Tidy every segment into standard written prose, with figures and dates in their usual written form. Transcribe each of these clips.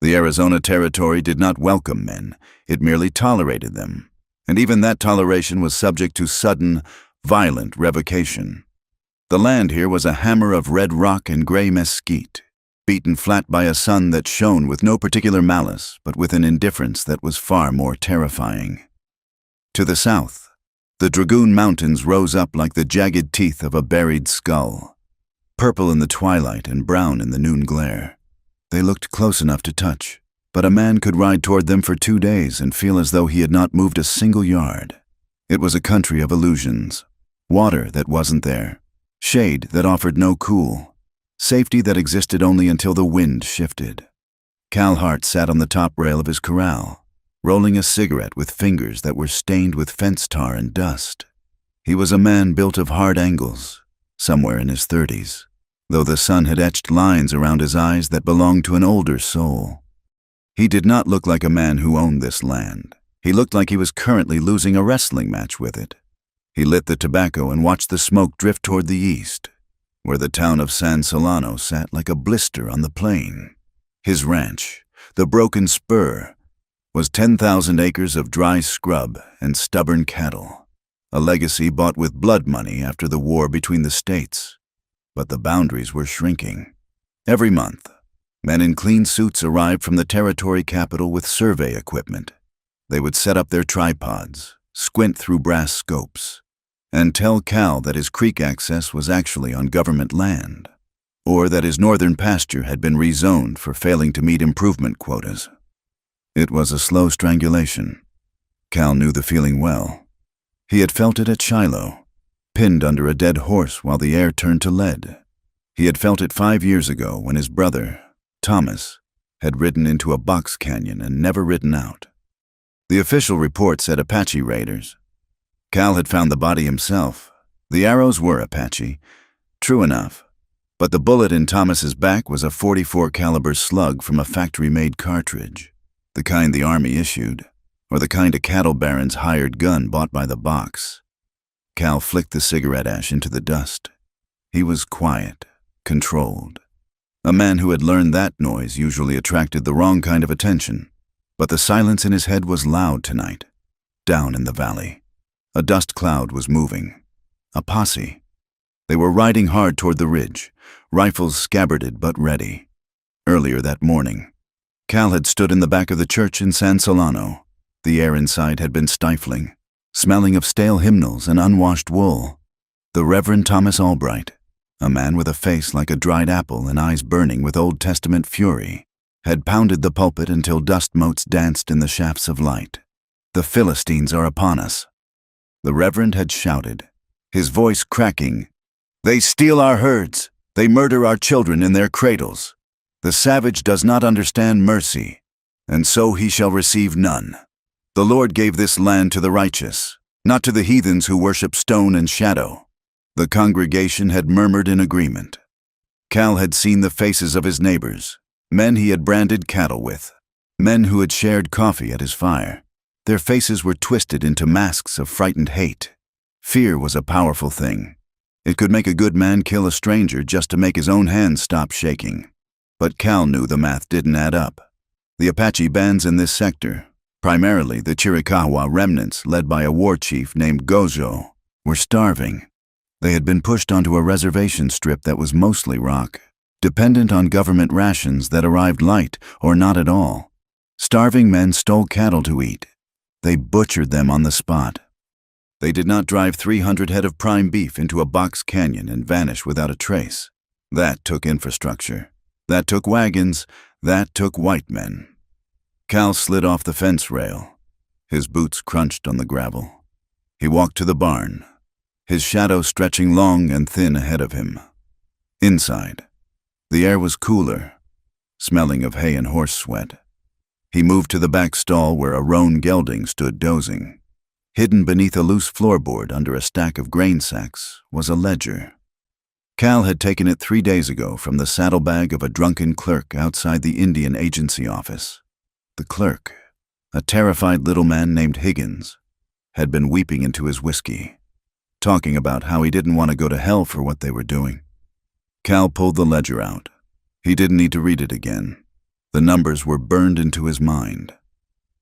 The Arizona Territory did not welcome men, it merely tolerated them, and even that toleration was subject to sudden, violent revocation. The land here was a hammer of red rock and gray mesquite, beaten flat by a sun that shone with no particular malice, but with an indifference that was far more terrifying. To the south, the Dragoon Mountains rose up like the jagged teeth of a buried skull, purple in the twilight and brown in the noon glare. They looked close enough to touch, but a man could ride toward them for 2 days and feel as though he had not moved a single yard. It was a country of illusions. Water that wasn't there, shade that offered no cool, safety that existed only until the wind shifted. Cal Hart sat on the top rail of his corral, rolling a cigarette with fingers that were stained with fence tar and dust. He was a man built of hard angles, somewhere in his 30s, though the sun had etched lines around his eyes that belonged to an older soul. He did not look like a man who owned this land. He looked like he was currently losing a wrestling match with it. He lit the tobacco and watched the smoke drift toward the east, where the town of San Solano sat like a blister on the plain. His ranch, the Broken Spur, was 10,000 acres of dry scrub and stubborn cattle, a legacy bought with blood money after the war between the states. But the boundaries were shrinking. Every month, men in clean suits arrived from the territory capital with survey equipment. They would set up their tripods, squint through brass scopes, and tell Cal that his creek access was actually on government land, or that his northern pasture had been rezoned for failing to meet improvement quotas. It was a slow strangulation. Cal knew the feeling well. He had felt it at Shiloh, pinned under a dead horse while the air turned to lead. He had felt it 5 years ago when his brother, Thomas, had ridden into a box canyon and never ridden out. The official report said Apache raiders. Cal had found the body himself. The arrows were Apache, true enough, but the bullet in Thomas's back was a .44 caliber slug from a factory-made cartridge, the kind the Army issued, or the kind a cattle baron's hired gun bought by the box. Cal flicked the cigarette ash into the dust. He was quiet, controlled. A man who had learned that noise usually attracted the wrong kind of attention, but the silence in his head was loud tonight. Down in the valley, a dust cloud was moving. A posse. They were riding hard toward the ridge, rifles scabbarded but ready. Earlier that morning, Cal had stood in the back of the church in San Solano. The air inside had been stifling, smelling of stale hymnals and unwashed wool. The Reverend Thomas Albright, a man with a face like a dried apple and eyes burning with Old Testament fury, had pounded the pulpit until dust motes danced in the shafts of light. "The Philistines are upon us." The Reverend had shouted, his voice cracking. "They steal our herds. They murder our children in their cradles. The savage does not understand mercy, and so he shall receive none. The Lord gave this land to the righteous, not to the heathens who worship stone and shadow." The congregation had murmured in agreement. Cal had seen the faces of his neighbors, men he had branded cattle with, men who had shared coffee at his fire. Their faces were twisted into masks of frightened hate. Fear was a powerful thing. It could make a good man kill a stranger just to make his own hands stop shaking. But Cal knew the math didn't add up. The Apache bands in this sector, primarily the Chiricahua remnants led by a war chief named Gojo, were starving. They had been pushed onto a reservation strip that was mostly rock, dependent on government rations that arrived light or not at all. Starving men stole cattle to eat. They butchered them on the spot. They did not drive 300 head of prime beef into a box canyon and vanish without a trace. That took infrastructure. That took wagons. That took white men. Cal slid off the fence rail. His boots crunched on the gravel. He walked to the barn, his shadow stretching long and thin ahead of him. Inside, the air was cooler, smelling of hay and horse sweat. He moved to the back stall where a roan gelding stood dozing. Hidden beneath a loose floorboard under a stack of grain sacks was a ledger. Cal had taken it 3 days ago from the saddlebag of a drunken clerk outside the Indian Agency office. The clerk, a terrified little man named Higgins, had been weeping into his whiskey, talking about how he didn't want to go to hell for what they were doing. Cal pulled the ledger out. He didn't need to read it again. The numbers were burned into his mind.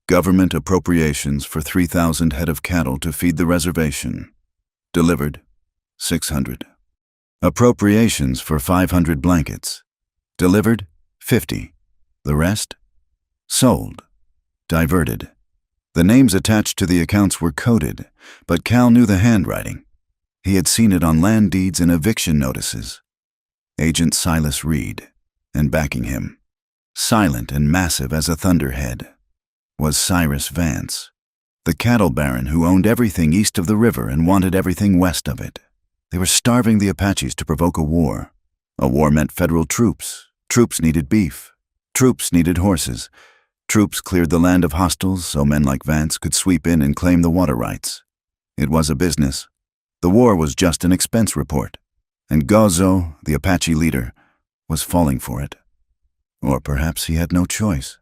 Government appropriations for 3,000 head of cattle to feed the reservation. Delivered, 600. Appropriations for 500 blankets. Delivered, 50. The rest? Sold. Diverted. The names attached to the accounts were coded, but Cal knew the handwriting. He had seen it on land deeds and eviction notices. Agent Silas Reed, and backing him, silent and massive as a thunderhead, was Cyrus Vance, the cattle baron who owned everything east of the river and wanted everything west of it. They were starving the Apaches to provoke a war. A war meant federal troops. Troops needed beef. Troops needed horses. Troops cleared the land of hostiles so men like Vance could sweep in and claim the water rights. It was a business. The war was just an expense report, and Gozo, the Apache leader, was falling for it. Or perhaps he had no choice.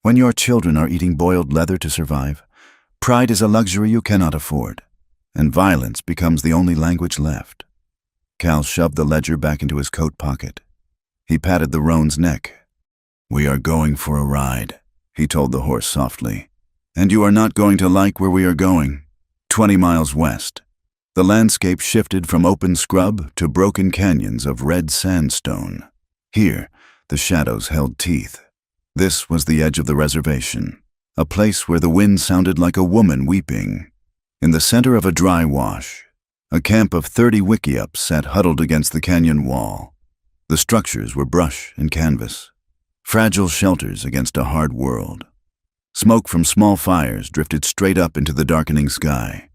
When your children are eating boiled leather to survive, pride is a luxury you cannot afford, and violence becomes the only language left. Cal shoved the ledger back into his coat pocket. He patted the roan's neck. "We are going for a ride," he told the horse softly. "And you are not going to like where we are going. 20 miles west." The landscape shifted from open scrub to broken canyons of red sandstone. Here, the shadows held teeth. This was the edge of the reservation, a place where the wind sounded like a woman weeping. In the center of a dry wash, a camp of 30 wickiups sat huddled against the canyon wall. The structures were brush and canvas, fragile shelters against a hard world. Smoke from small fires drifted straight up into the darkening sky.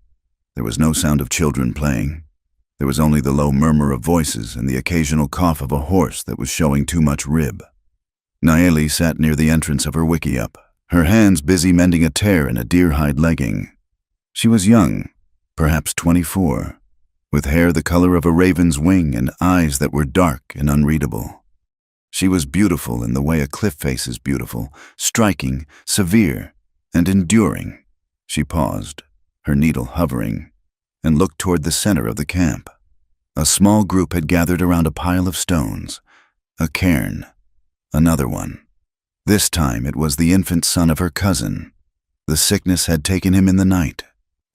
There was no sound of children playing. There was only the low murmur of voices and the occasional cough of a horse that was showing too much rib. Nayeli sat near the entrance of her wickiup, her hands busy mending a tear in a deer-hide legging. She was young, perhaps 24, with hair the color of a raven's wing and eyes that were dark and unreadable. She was beautiful in the way a cliff face is beautiful, striking, severe, and enduring. She paused, her needle hovering, and looked toward the center of the camp. A small group had gathered around a pile of stones, a cairn, another one. This time it was the infant son of her cousin. The sickness had taken him in the night,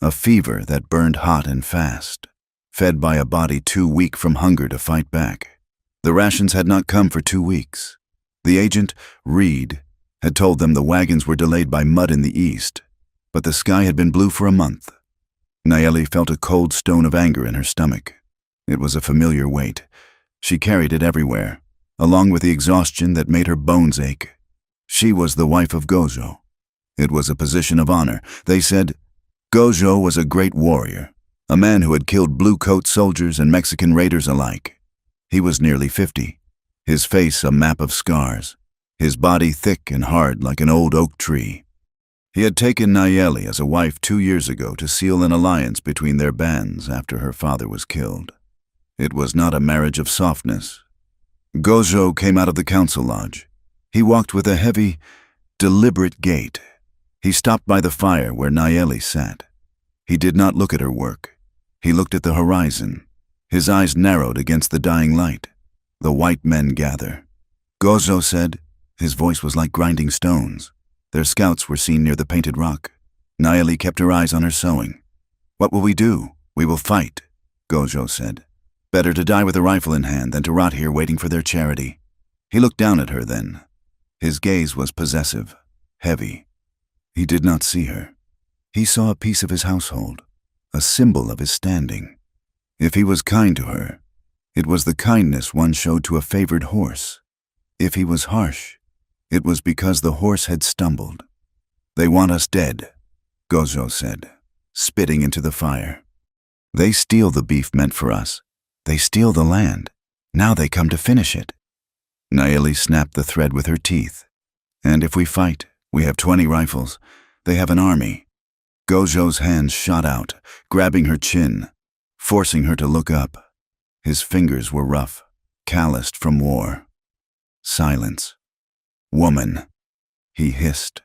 a fever that burned hot and fast, fed by a body too weak from hunger to fight back. The rations had not come for 2 weeks. The agent, Reed, had told them the wagons were delayed by mud in the east, but the sky had been blue for a month. Nayeli felt a cold stone of anger in her stomach. It was a familiar weight. She carried it everywhere, along with the exhaustion that made her bones ache. She was the wife of Gozo. It was a position of honor. They said Gozo was a great warrior, a man who had killed blue-coat soldiers and Mexican raiders alike. He was nearly 50, his face a map of scars, his body thick and hard like an old oak tree. He had taken Nayeli as a wife 2 years ago to seal an alliance between their bands after her father was killed. It was not a marriage of softness. Gozo came out of the council lodge. He walked with a heavy, deliberate gait. He stopped by the fire where Nayeli sat. He did not look at her work. He looked at the horizon. His eyes narrowed against the dying light. The white men gather. Gozo said, his voice was like grinding stones. Their scouts were seen near the painted rock. Nayeli kept her eyes on her sewing. "What will we do? We will fight," Gozo said. "Better to die with a rifle in hand than to rot here waiting for their charity." He looked down at her then. His gaze was possessive, heavy. He did not see her. He saw a piece of his household, a symbol of his standing. If he was kind to her, it was the kindness one showed to a favored horse. If he was harsh, it was because the horse had stumbled. "They want us dead," Gozo said, spitting into the fire. "They steal the beef meant for us. They steal the land. Now they come to finish it." Nayeli snapped the thread with her teeth. "And if we fight, we have 20 rifles. They have an army." Gozo's hands shot out, grabbing her chin, forcing her to look up. His fingers were rough, calloused from war. Silence. "Woman," he hissed.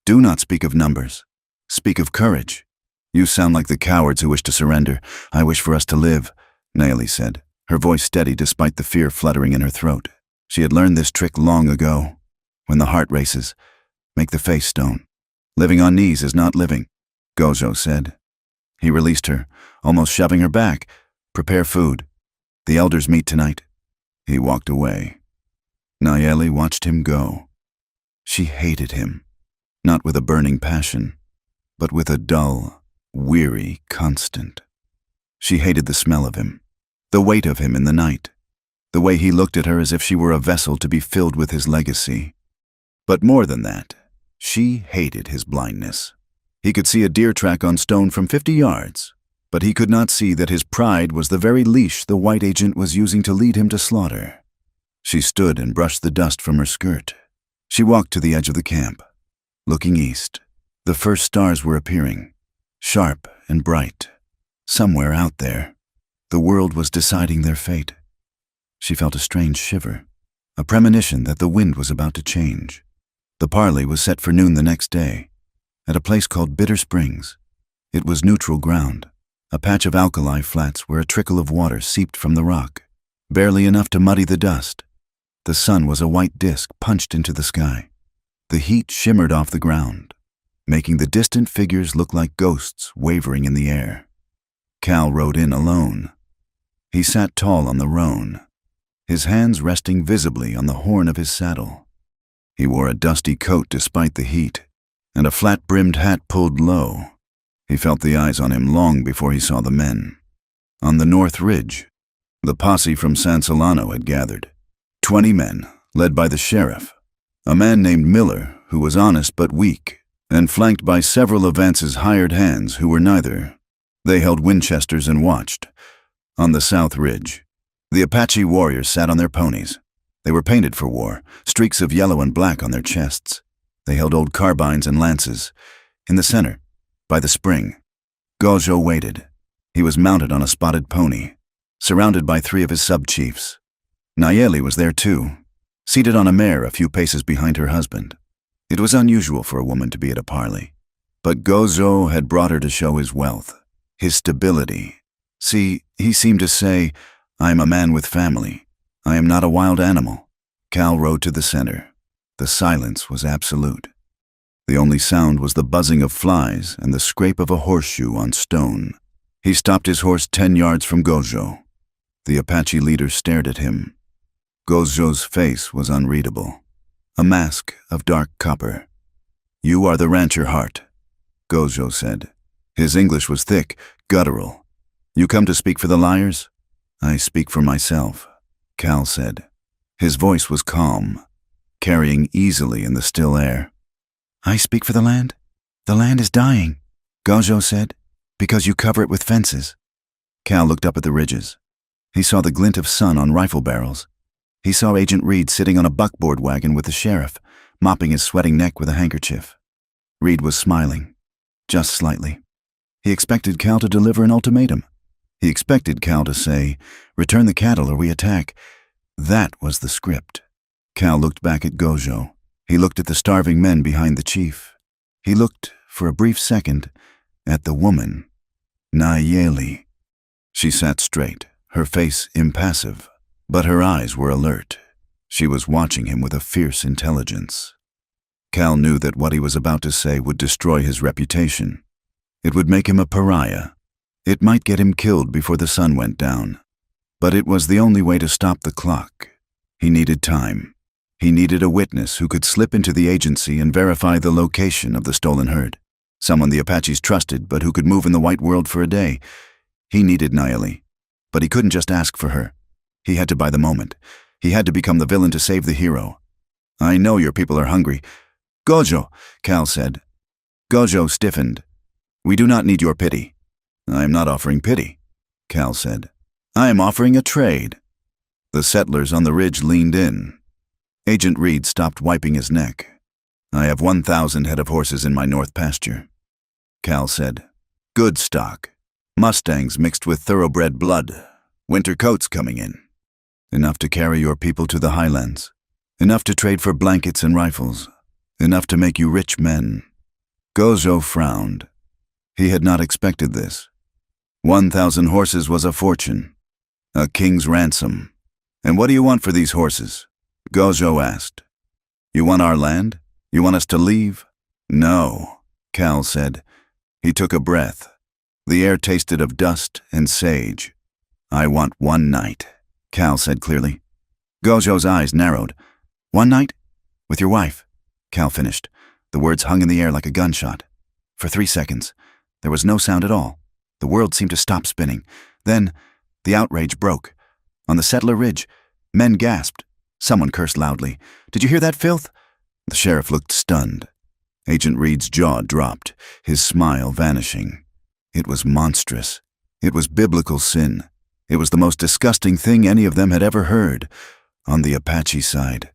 "Do not speak of numbers. Speak of courage. You sound like the cowards who wish to surrender. I wish for us to live," Nayeli said, her voice steady despite the fear fluttering in her throat. She had learned this trick long ago. When the heart races, make the face stone. Living on knees is not living, Gojo said. He released her, almost shoving her back. Prepare food. The elders meet tonight. He walked away. Nayeli watched him go. She hated him, not with a burning passion, but with a dull, weary constant. She hated the smell of him, the weight of him in the night, the way he looked at her as if she were a vessel to be filled with his legacy. But more than that, she hated his blindness. He could see a deer track on stone from 50 yards, but he could not see that his pride was the very leash the white agent was using to lead him to slaughter. She stood and brushed the dust from her skirt. She walked to the edge of the camp. Looking east, the first stars were appearing, sharp and bright. Somewhere out there, the world was deciding their fate. She felt a strange shiver, a premonition that the wind was about to change. The parley was set for noon the next day, at a place called Bitter Springs. It was neutral ground, a patch of alkali flats where a trickle of water seeped from the rock, barely enough to muddy the dust. The sun was a white disk punched into the sky. The heat shimmered off the ground, making the distant figures look like ghosts wavering in the air. Cal rode in alone. He sat tall on the roan, his hands resting visibly on the horn of his saddle. He wore a dusty coat despite the heat, and a flat-brimmed hat pulled low. He felt the eyes on him long before he saw the men. On the north ridge, the posse from San Solano had gathered. 20 men, led by the sheriff, a man named Miller who was honest but weak, and flanked by several of Vance's hired hands who were neither. They held Winchesters and watched. On the south ridge, the Apache warriors sat on their ponies. They were painted for war, streaks of yellow and black on their chests. They held old carbines and lances. In the center, by the spring, Gojo waited. He was mounted on a spotted pony, surrounded by 3 of his sub-chiefs. Nayeli was there too, seated on a mare a few paces behind her husband. It was unusual for a woman to be at a parley, but Gojo had brought her to show his wealth, his stability. See, he seemed to say, I am a man with family. I am not a wild animal. Cal rode to the center. The silence was absolute. The only sound was the buzzing of flies and the scrape of a horseshoe on stone. He stopped his horse 10 yards from Gojo. The Apache leader stared at him. Gojo's face was unreadable, a mask of dark copper. You are the rancher Hart, Gojo said. His English was thick, guttural. You come to speak for the liars? I speak for myself, Cal said. His voice was calm, carrying easily in the still air. I speak for the land? The land is dying, Gojo said, because you cover it with fences. Cal looked up at the ridges. He saw the glint of sun on rifle barrels. He saw Agent Reed sitting on a buckboard wagon with the sheriff, mopping his sweating neck with a handkerchief. Reed was smiling, just slightly. He expected Cal to deliver an ultimatum. He expected Cal to say, return the cattle or we attack. That was the script. Cal looked back at Gojo. He looked at the starving men behind the chief. He looked, for a brief second, at the woman, Nayeli. She sat straight, her face impassive, but her eyes were alert. She was watching him with a fierce intelligence. Cal knew that what he was about to say would destroy his reputation. It would make him a pariah. It might get him killed before the sun went down. But it was the only way to stop the clock. He needed time. He needed a witness who could slip into the agency and verify the location of the stolen herd. Someone the Apaches trusted, but who could move in the white world for a day. He needed Nayeli. But he couldn't just ask for her. He had to buy the moment. He had to become the villain to save the hero. I know your people are hungry. Gojo, Cal said. Gojo stiffened. We do not need your pity. I am not offering pity, Cal said. I am offering a trade. The settlers on the ridge leaned in. Agent Reed stopped wiping his neck. I have 1,000 head of horses in my north pasture, Cal said. Good stock. Mustangs mixed with thoroughbred blood. Winter coats coming in. Enough to carry your people to the highlands. Enough to trade for blankets and rifles. Enough to make you rich men. Gojo frowned. He had not expected this. 1,000 horses was a fortune. A king's ransom. And what do you want for these horses? Gojo asked. You want our land? You want us to leave? No, Cal said. He took a breath. The air tasted of dust and sage. I want one night, Cal said clearly. Gojo's eyes narrowed. One night? With your wife, Cal finished. The words hung in the air like a gunshot. For 3 seconds, there was no sound at all. The world seemed to stop spinning. Then, the outrage broke. On the settler ridge, men gasped. Someone cursed loudly. Did you hear that filth? The sheriff looked stunned. Agent Reed's jaw dropped, his smile vanishing. It was monstrous. It was biblical sin. It was the most disgusting thing any of them had ever heard. On the Apache side,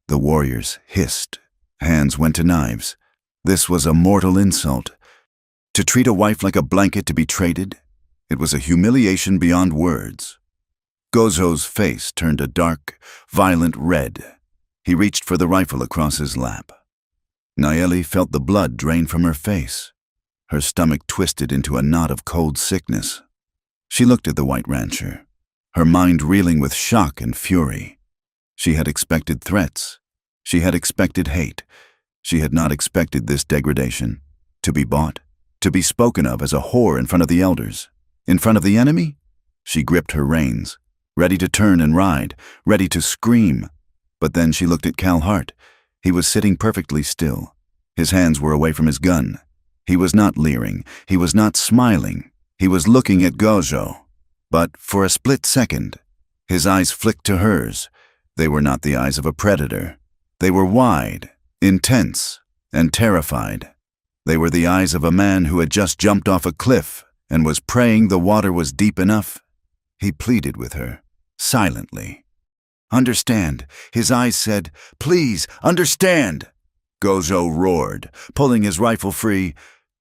the warriors hissed. Hands went to knives. This was a mortal insult. To treat a wife like a blanket to be traded, it was a humiliation beyond words. Gojo's face turned a dark, violent red. He reached for the rifle across his lap. Nayeli felt the blood drain from her face. Her stomach twisted into a knot of cold sickness. She looked at the white rancher, her mind reeling with shock and fury. She had expected threats. She had expected hate. She had not expected this degradation. To be bought, to be spoken of as a whore in front of the elders. In front of the enemy? She gripped her reins, ready to turn and ride, ready to scream. But then she looked at Cal Hart. He was sitting perfectly still. His hands were away from his gun. He was not leering. He was not smiling. He was looking at Gojo. But for a split second, his eyes flicked to hers. They were not the eyes of a predator. They were wide, intense, and terrified. They were the eyes of a man who had just jumped off a cliff and was praying the water was deep enough. He pleaded with her, silently. Understand, his eyes said, please, understand. Gojo roared, pulling his rifle free.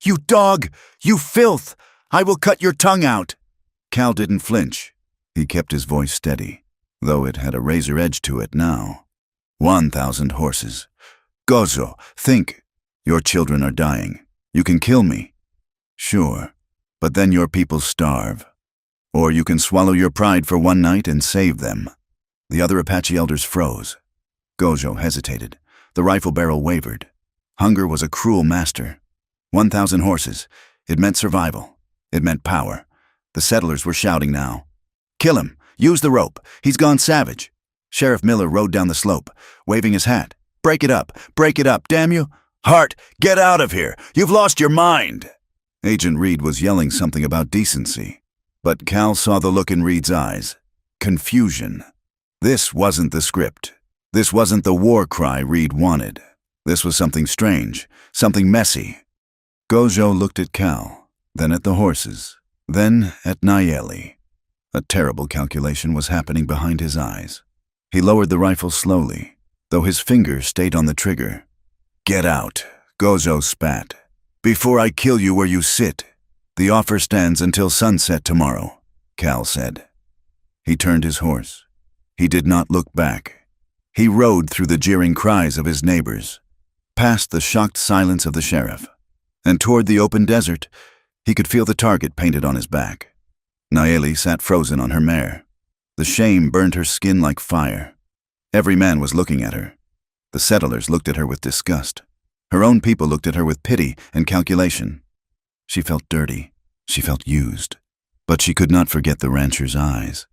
You dog! You filth! I will cut your tongue out! Cal didn't flinch. He kept his voice steady, though it had a razor edge to it now. 1,000 horses. Gojo, think. Your children are dying. You can kill me. Sure, but then your people starve. Or you can swallow your pride for one night and save them. The other Apache elders froze. Gojo hesitated. The rifle barrel wavered. Hunger was a cruel master. 1,000 horses. It meant survival. It meant power. The settlers were shouting now. Kill him! Use the rope! He's gone savage! Sheriff Miller rode down the slope, waving his hat. Break it up! Break it up, damn you! Hart, get out of here! You've lost your mind! Agent Reed was yelling something about decency. But Cal saw the look in Reed's eyes. Confusion. This wasn't the script. This wasn't the war cry Reed wanted. This was something strange, something messy. Gojo looked at Cal, then at the horses, then at Nayeli. A terrible calculation was happening behind his eyes. He lowered the rifle slowly, though his finger stayed on the trigger. Get out, Gojo spat. Before I kill you where you sit. The offer stands until sunset tomorrow, Cal said. He turned his horse. He did not look back. He rode through the jeering cries of his neighbors, past the shocked silence of the sheriff, and toward the open desert. He could feel the target painted on his back. Nayeli sat frozen on her mare. The shame burned her skin like fire. Every man was looking at her. The settlers looked at her with disgust. Her own people looked at her with pity and calculation. She felt dirty. She felt used. But she could not forget the rancher's eyes.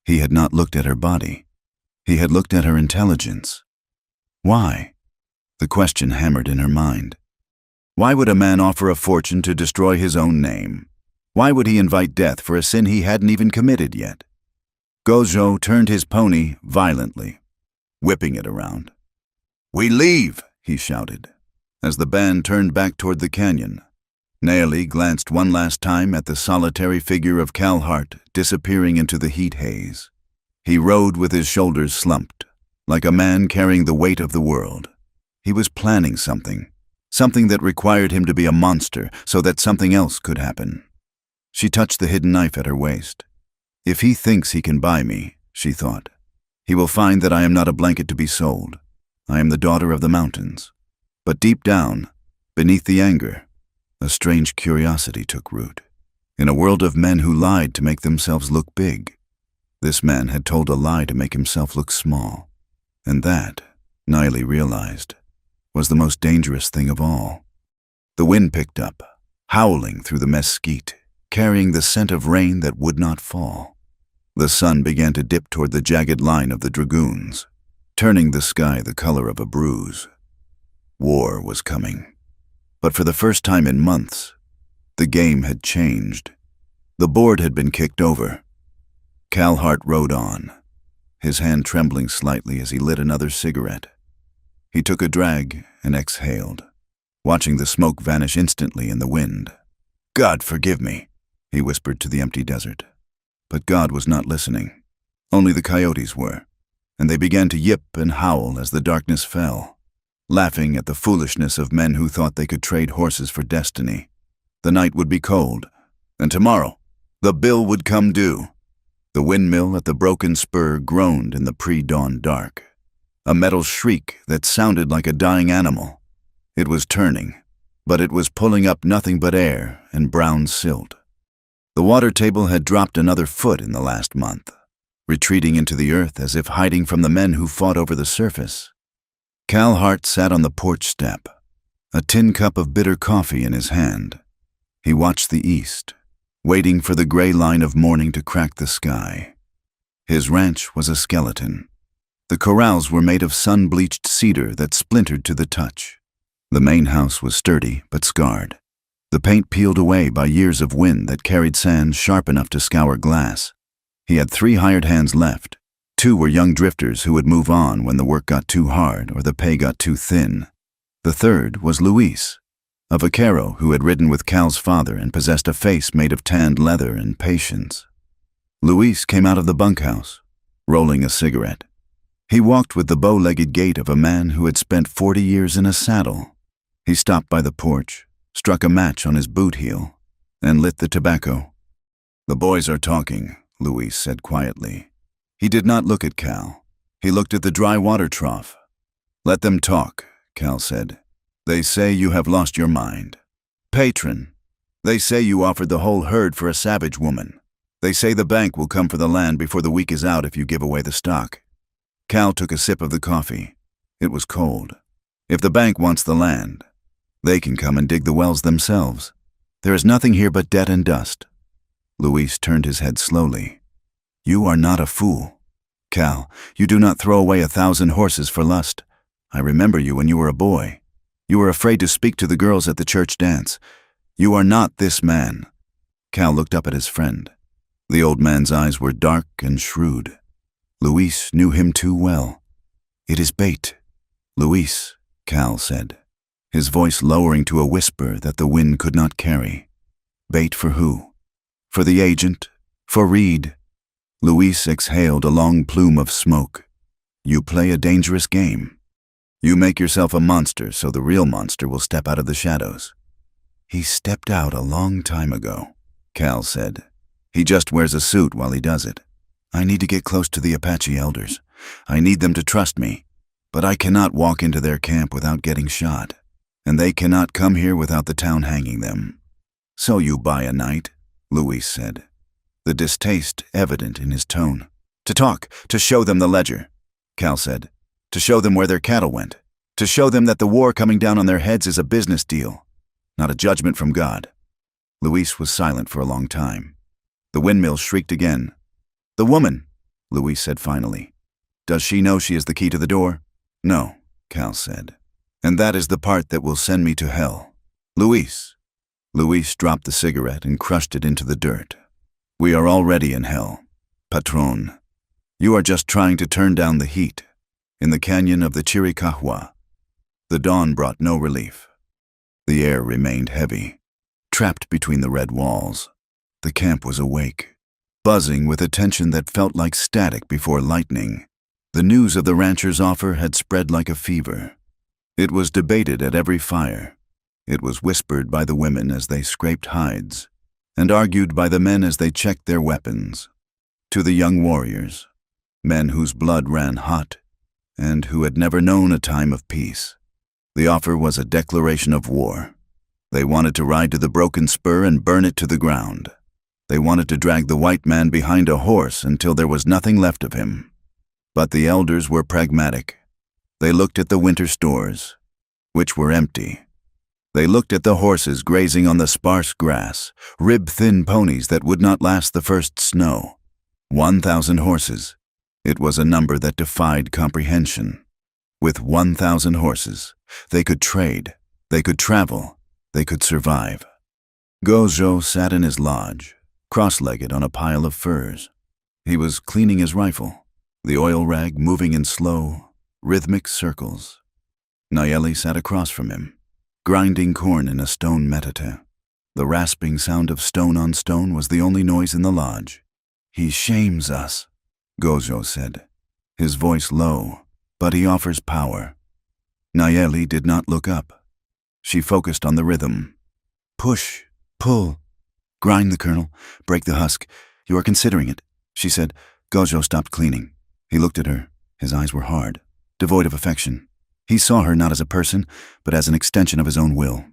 He had not looked at her body. He had looked at her intelligence. Why? The question hammered in her mind. Why would a man offer a fortune to destroy his own name? Why would he invite death for a sin he hadn't even committed yet? Gojo turned his pony violently, whipping it around. We leave, he shouted, as the band turned back toward the canyon. Nayeli glanced one last time at the solitary figure of Cal Hart disappearing into the heat haze. He rode with his shoulders slumped, like a man carrying the weight of the world. He was planning something that required him to be a monster so that something else could happen. She touched the hidden knife at her waist. If he thinks he can buy me, she thought, he will find that I am not a blanket to be sold. I am the daughter of the mountains. But deep down, beneath the anger, a strange curiosity took root. In a world of men who lied to make themselves look big, this man had told a lie to make himself look small. And that Niley realized, was the most dangerous thing of all. The wind picked up, howling through the mesquite, carrying the scent of rain that would not fall. The sun began to dip toward the jagged line of the dragoons, turning the sky the color of a bruise. War was coming. But for the first time in months, the game had changed. The board had been kicked over. Cal Hart rode on, his hand trembling slightly as he lit another cigarette. He took a drag and exhaled, watching the smoke vanish instantly in the wind. "God forgive me," he whispered to the empty desert. But God was not listening. Only the coyotes were, and they began to yip and howl as the darkness fell, laughing at the foolishness of men who thought they could trade horses for destiny. The night would be cold, and tomorrow the bill would come due. The windmill at the broken spur groaned in the pre-dawn dark, a metal shriek that sounded like a dying animal. It was turning, but it was pulling up nothing but air and brown silt. The water table had dropped another foot in the last month, retreating into the earth as if hiding from the men who fought over the surface. Cal Hart sat on the porch step, a tin cup of bitter coffee in his hand. He watched the east, waiting for the gray line of morning to crack the sky. His ranch was a skeleton. The corrals were made of sun-bleached cedar that splintered to the touch. The main house was sturdy but scarred, the paint peeled away by years of wind that carried sand sharp enough to scour glass. He had 3 hired hands left. 2 were young drifters who would move on when the work got too hard or the pay got too thin. The third was Luis, a vaquero who had ridden with Cal's father and possessed a face made of tanned leather and patience. Luis came out of the bunkhouse, rolling a cigarette. He walked with the bow-legged gait of a man who had spent 40 years in a saddle. He stopped by the porch, struck a match on his boot heel, and lit the tobacco. "The boys are talking," Luis said quietly. He did not look at Cal. He looked at the dry water trough. "Let them talk," Cal said. "They say you have lost your mind. Patron, they say you offered the whole herd for a savage woman. They say the bank will come for the land before the week is out if you give away the stock." Cal took a sip of the coffee. It was cold. "If the bank wants the land, they can come and dig the wells themselves. There is nothing here but debt and dust." Luis turned his head slowly. "You are not a fool. Cal, you do not throw away 1,000 horses for lust. I remember you when you were a boy. You were afraid to speak to the girls at the church dance. You are not this man." Cal looked up at his friend. The old man's eyes were dark and shrewd. Luis knew him too well. "It is bait, Luis," Cal said, his voice lowering to a whisper that the wind could not carry. "Bait for who? For the agent? For Reed?" Luis exhaled a long plume of smoke. "You play a dangerous game. You make yourself a monster so the real monster will step out of the shadows." "He stepped out a long time ago," Cal said. "He just wears a suit while he does it. I need to get close to the Apache elders. I need them to trust me, but I cannot walk into their camp without getting shot, and they cannot come here without the town hanging them." "So you buy a night," Luis said, the distaste evident in his tone. "To talk, to show them the ledger," Cal said. "To show them where their cattle went. To show them that the war coming down on their heads is a business deal, not a judgment from God." Luis was silent for a long time. The windmill shrieked again. "The woman," Luis said finally. "Does she know she is the key to the door?" "No," Cal said. "And that is the part that will send me to hell. Luis." Luis dropped the cigarette and crushed it into the dirt. "We are already in hell, Patron. You are just trying to turn down the heat. In the canyon of the Chiricahua, the dawn brought no relief. The air remained heavy, trapped between the red walls. The camp was awake, buzzing with a tension that felt like static before lightning. The news of the rancher's offer had spread like a fever. It was debated at every fire. It was whispered by the women as they scraped hides, and argued by the men as they checked their weapons. To the young warriors, men whose blood ran hot, and who had never known a time of peace, the offer was a declaration of war. They wanted to ride to the broken spur and burn it to the ground. They wanted to drag the white man behind a horse until there was nothing left of him. But the elders were pragmatic. They looked at the winter stores, which were empty. They looked at the horses grazing on the sparse grass, rib-thin ponies that would not last the first snow. 1,000 horses. It was a number that defied comprehension. With 1,000 horses, they could trade, they could travel, they could survive. Gojo sat in his lodge, cross-legged on a pile of furs. He was cleaning his rifle, the oil rag moving in slow, rhythmic circles. Nayeli sat across from him, grinding corn in a stone metate. The rasping sound of stone on stone was the only noise in the lodge. "He shames us," Gojo said, his voice low, but he offers power. Nayeli did not look up. She focused on the rhythm. "Push, pull, grind the kernel, break the husk. You are considering it," she said. Gojo stopped cleaning. He looked at her. His eyes were hard, devoid of affection. He saw her not as a person, but as an extension of his own will.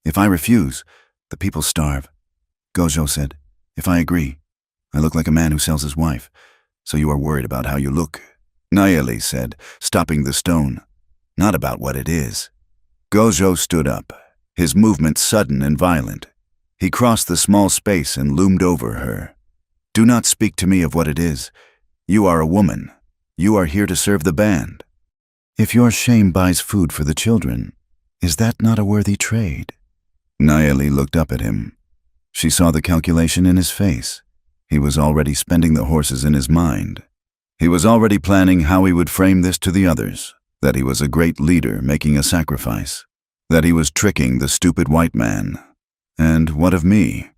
"If I refuse, the people starve," Gojo said. "If I agree, I look like a man who sells his wife. So you are worried about how you look," Nayeli said, stopping the stone. "Not about what it is." Gojo stood up, his movement sudden and violent. He crossed the small space and loomed over her. "Do not speak to me of what it is. You are a woman. You are here to serve the band. If your shame buys food for the children, is that not a worthy trade?" Nayeli looked up at him. She saw the calculation in his face. He was already spending the horses in his mind. He was already planning how he would frame this to the others, that he was a great leader making a sacrifice, that he was tricking the stupid white man. "And what of me?"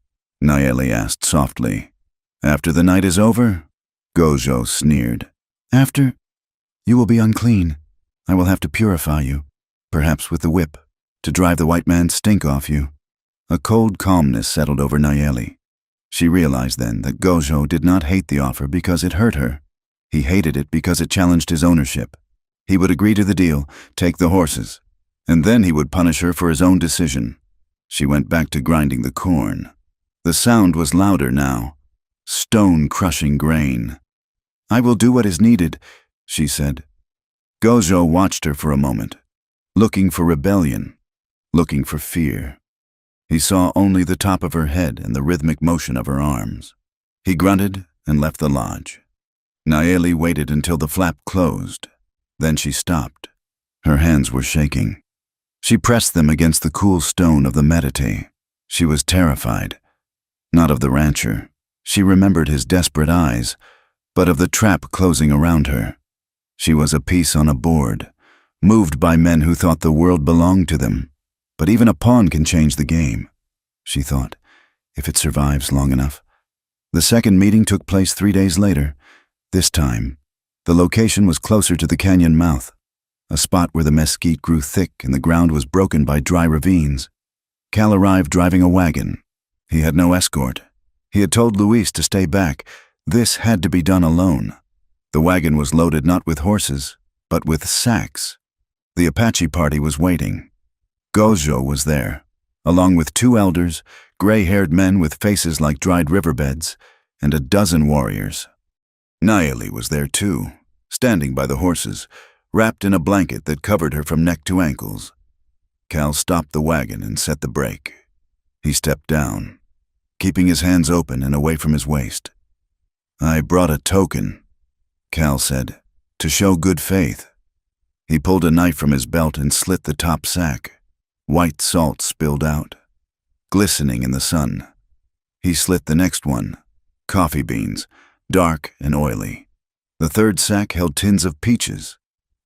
Nayeli asked softly. "After the night is over?" Gojo sneered. "After? You will be unclean. I will have to purify you, perhaps with the whip, to drive the white man's stink off you." A cold calmness settled over Nayeli. She realized then that Gojo did not hate the offer because it hurt her. He hated it because it challenged his ownership. He would agree to the deal, take the horses, and then he would punish her for his own decision. She went back to grinding the corn. The sound was louder now, stone-crushing grain. "I will do what is needed," she said. Gojo watched her for a moment, looking for rebellion, looking for fear. He saw only the top of her head and the rhythmic motion of her arms. He grunted and left the lodge. Nayeli waited until the flap closed. Then she stopped. Her hands were shaking. She pressed them against the cool stone of the metate. She was terrified. Not of the rancher. She remembered his desperate eyes, but of the trap closing around her. She was a piece on a board, moved by men who thought the world belonged to them. But even a pawn can change the game, she thought, if it survives long enough. The second meeting took place 3 days later. This time, the location was closer to the canyon mouth, a spot where the mesquite grew thick and the ground was broken by dry ravines. Cal arrived driving a wagon. He had no escort. He had told Luis to stay back. This had to be done alone. The wagon was loaded not with horses, but with sacks. The Apache party was waiting. Gojo was there, along with 2 elders, gray-haired men with faces like dried riverbeds, and a dozen warriors. Nayeli was there too, standing by the horses, wrapped in a blanket that covered her from neck to ankles. Cal stopped the wagon and set the brake. He stepped down, keeping his hands open and away from his waist. "I brought a token," Cal said, "to show good faith." He pulled a knife from his belt and slit the top sack. White salt spilled out, glistening in the sun. He slit the next one, coffee beans, dark and oily. The third sack held tins of peaches.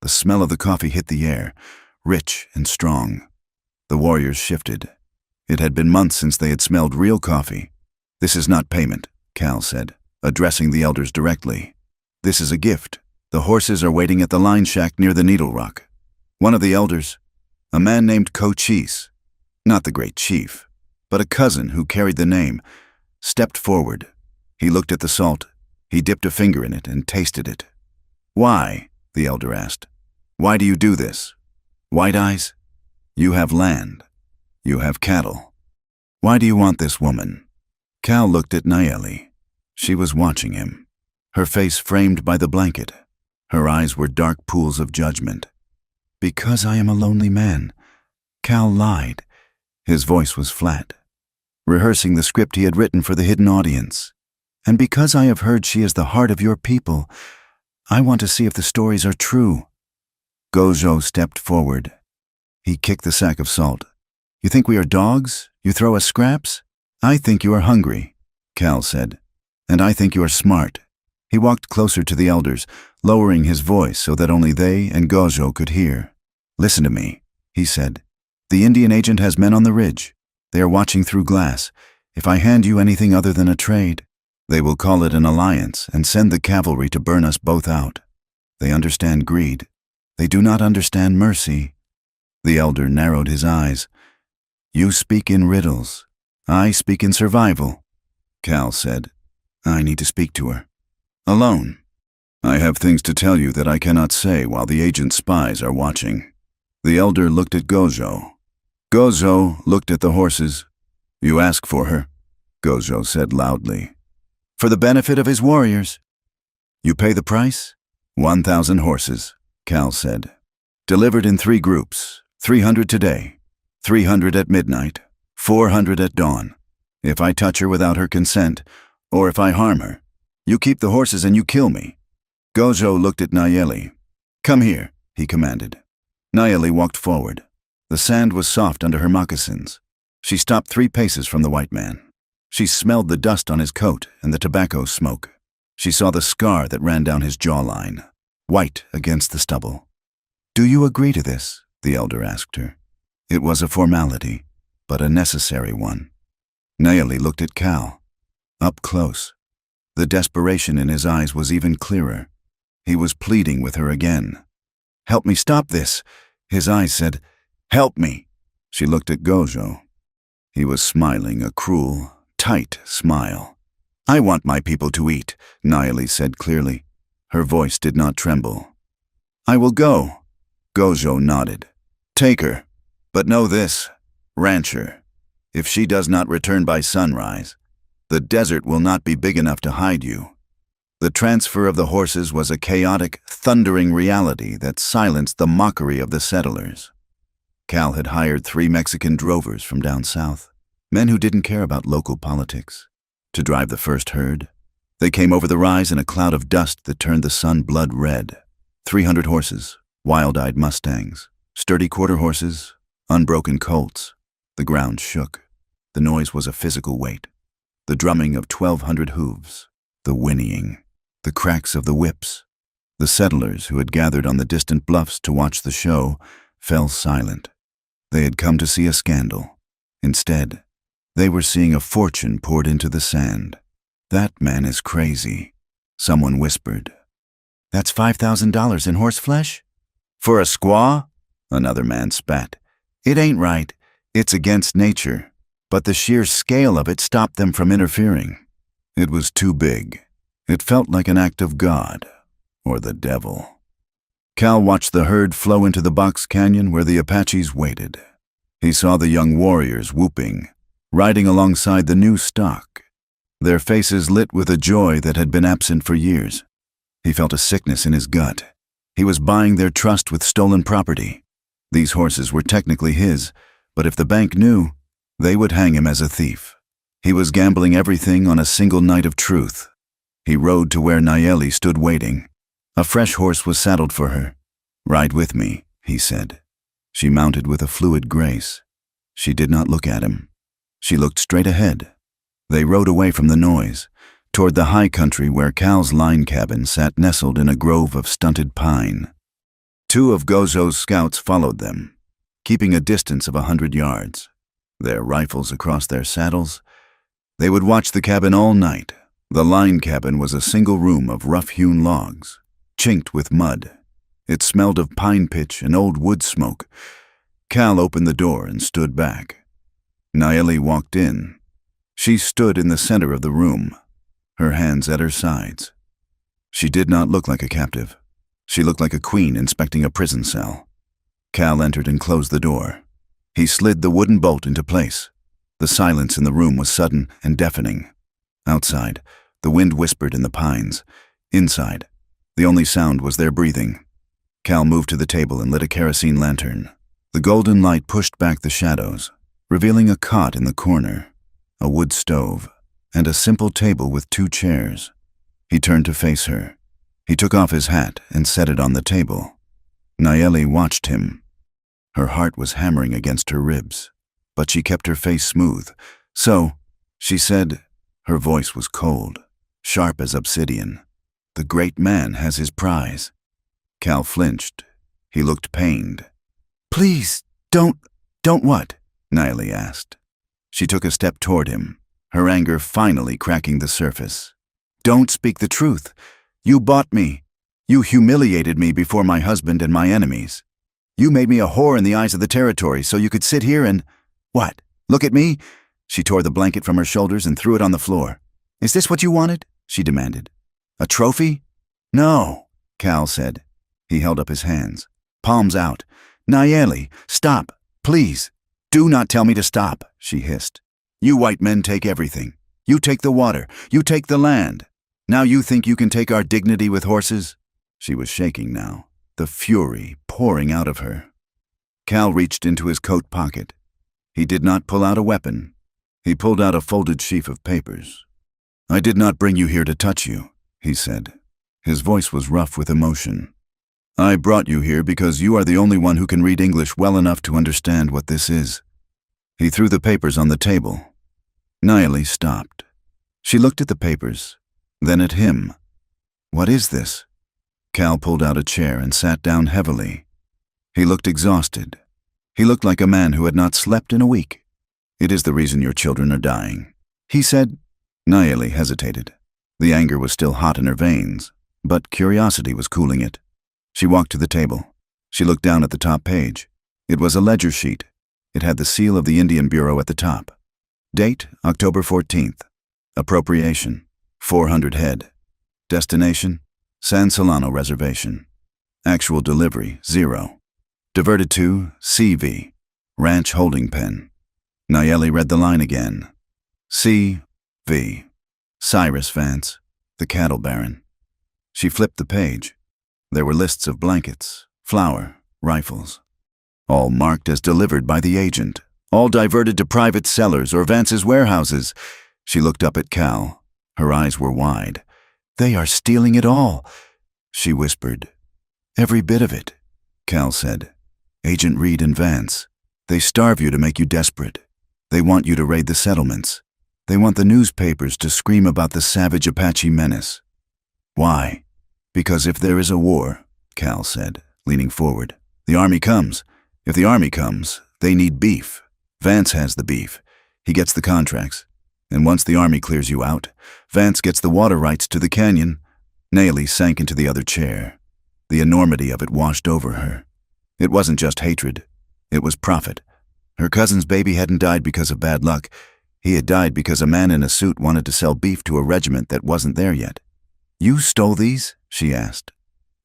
The smell of the coffee hit the air, rich and strong. The warriors shifted. It had been months since they had smelled real coffee. "This is not payment," Cal said, addressing the elders directly. "This is a gift. The horses are waiting at the line shack near the Needle Rock." One of the elders, a man named Cochise, not the great chief, but a cousin who carried the name, stepped forward. He looked at the salt. He dipped a finger in it and tasted it. "Why?" the elder asked. "Why do you do this? White Eyes? You have land. You have cattle. Why do you want this woman?" Cal looked at Nayeli. She was watching him, her face framed by the blanket. Her eyes were dark pools of judgment. Because I am a lonely man. Cal lied. His voice was flat, rehearsing the script he had written for the hidden audience. And because I have heard she is the heart of your people, I want to see if the stories are true. Gojo stepped forward. He kicked the sack of salt. You think we are dogs? You throw us scraps? I think you are hungry, Cal said. And I think you are smart. He walked closer to the elders, lowering his voice so that only they and Gojo could hear. Listen to me, he said. The Indian agent has men on the ridge. They are watching through glass. If I hand you anything other than a trade, they will call it an alliance and send the cavalry to burn us both out. They understand greed. They do not understand mercy. The elder narrowed his eyes. You speak in riddles. I speak in survival, Cal said. I need to speak to her. Alone. I have things to tell you that I cannot say while the agent's spies are watching. The elder looked at Gojo. Gojo looked at the horses. You ask for her, Gojo said loudly. For the benefit of his warriors. You pay the price? 1,000 horses, Cal said. Delivered in 3 groups, 300 today, 300 at midnight, 400 at dawn. If I touch her without her consent, or if I harm her, you keep the horses and you kill me. Gojo looked at Nayeli. Come here, he commanded. Nayeli walked forward. The sand was soft under her moccasins. She stopped 3 paces from the white man. She smelled the dust on his coat and the tobacco smoke. She saw the scar that ran down his jawline, white against the stubble. Do you agree to this? The elder asked her. It was a formality, but a necessary one. Nayeli looked at Cal. Up close. The desperation in his eyes was even clearer. He was pleading with her again. Help me stop this. His eyes said, Help me. She looked at Gojo. He was smiling, a cruel, tight smile. I want my people to eat, Nayeli said clearly. Her voice did not tremble. I will go. Gojo nodded. Take her. But know this, rancher. If she does not return by sunrise, the desert will not be big enough to hide you. The transfer of the horses was a chaotic, thundering reality that silenced the mockery of the settlers. Cal had hired 3 Mexican drovers from down south, men who didn't care about local politics, to drive the first herd. They came over the rise in a cloud of dust that turned the sun blood red. 300 horses, wild-eyed Mustangs, sturdy quarter horses, unbroken colts. The ground shook. The noise was a physical weight. The drumming of 1,200 hooves, the whinnying, the cracks of the whips. The settlers who had gathered on the distant bluffs to watch the show fell silent. They had come to see a scandal. Instead, they were seeing a fortune poured into the sand. That man is crazy, someone whispered. That's $5,000 in horse flesh? For a squaw? Another man spat. It ain't right. It's against nature. But the sheer scale of it stopped them from interfering. It was too big. It felt like an act of God, or the devil. Cal watched the herd flow into the box canyon where the Apaches waited. He saw the young warriors whooping, riding alongside the new stock, their faces lit with a joy that had been absent for years. He felt a sickness in his gut. He was buying their trust with stolen property. These horses were technically his, but if the bank knew, they would hang him as a thief. He was gambling everything on a single night of truth. He rode to where Nayeli stood waiting. A fresh horse was saddled for her. Ride with me, he said. She mounted with a fluid grace. She did not look at him. She looked straight ahead. They rode away from the noise, toward the high country where Cal's line cabin sat nestled in a grove of stunted pine. 2 of Gojo's scouts followed them, keeping a distance of 100 yards. Their rifles across their saddles, they would watch the cabin all night. The line cabin was a single room of rough-hewn logs, chinked with mud. It smelled of pine pitch and old wood smoke. Cal opened the door and stood back. Nayeli walked in. She stood in the center of the room, her hands at her sides. She did not look like a captive. She looked like a queen inspecting a prison cell. Cal entered and closed the door. He slid the wooden bolt into place. The silence in the room was sudden and deafening. Outside, the wind whispered in the pines. Inside, the only sound was their breathing. Cal moved to the table and lit a kerosene lantern. The golden light pushed back the shadows, revealing a cot in the corner, a wood stove, and a simple table with 2 chairs. He turned to face her. He took off his hat and set it on the table. Nayeli watched him. Her heart was hammering against her ribs, but she kept her face smooth. "So," she said. Her voice was cold, sharp as obsidian. "The great man has his prize." Cal flinched. He looked pained. "Please, don't what?" Nayeli asked. She took a step toward him, her anger finally cracking the surface. "Don't speak the truth. You bought me. You humiliated me before my husband and my enemies. You made me a whore in the eyes of the territory so you could sit here and— What? Look at me?" She tore the blanket from her shoulders and threw it on the floor. "Is this what you wanted?" she demanded. "A trophy?" "No," Cal said. He held up his hands, palms out. "Nayeli, stop, please. Do not tell me to stop," she hissed. "You white men take everything. You take the water. You take the land. Now you think you can take our dignity with horses?" She was shaking now, the fury pouring out of her. Cal reached into his coat pocket. He did not pull out a weapon. He pulled out a folded sheaf of papers. "I did not bring you here to touch you," he said. His voice was rough with emotion. "I brought you here because you are the only one who can read English well enough to understand what this is." He threw the papers on the table. Nayeli stopped. She looked at the papers, then at him. "What is this?" Cal pulled out a chair and sat down heavily. He looked exhausted. He looked like a man who had not slept in a week. "It is the reason your children are dying," he said. Nayeli hesitated. The anger was still hot in her veins, but curiosity was cooling it. She walked to the table. She looked down at the top page. It was a ledger sheet. It had the seal of the Indian Bureau at the top. Date, October 14th. Appropriation, 400 head. Destination, San Solano Reservation. Actual delivery, 0. Diverted to CV, Ranch Holding Pen. Nayeli read the line again. C.V. Cyrus Vance, the cattle baron. She flipped the page. There were lists of blankets, flour, rifles, all marked as delivered by the agent, all diverted to private sellers or Vance's warehouses. She looked up at Cal. Her eyes were wide. "They are stealing it all," she whispered. "Every bit of it," Cal said. "Agent Reed and Vance. They starve you to make you desperate. They want you to raid the settlements. They want the newspapers to scream about the savage Apache menace. Why? Because if there is a war," Cal said, leaning forward, "the army comes. If the army comes, they need beef. Vance has the beef. He gets the contracts. And once the army clears you out, Vance gets the water rights to the canyon." Nayeli sank into the other chair. The enormity of it washed over her. It wasn't just hatred. It was profit. Her cousin's baby hadn't died because of bad luck. He had died because a man in a suit wanted to sell beef to a regiment that wasn't there yet. "You stole these?" she asked.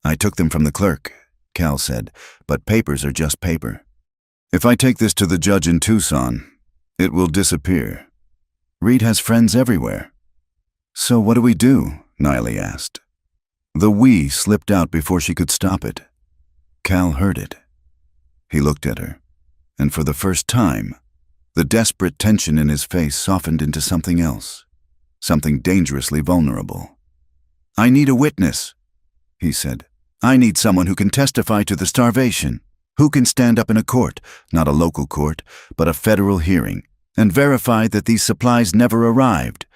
"I took them from the clerk," Cal said, "but papers are just paper. If I take this to the judge in Tucson, it will disappear. Reed has friends everywhere." "So what do we do?" Nayeli asked. The "we" slipped out before she could stop it. Cal heard it. He looked at her, and for the first time, the desperate tension in his face softened into something else, something dangerously vulnerable. "I need a witness," he said. "I need someone who can testify to the starvation, who can stand up in a court, not a local court, but a federal hearing, and verify that these supplies never arrived."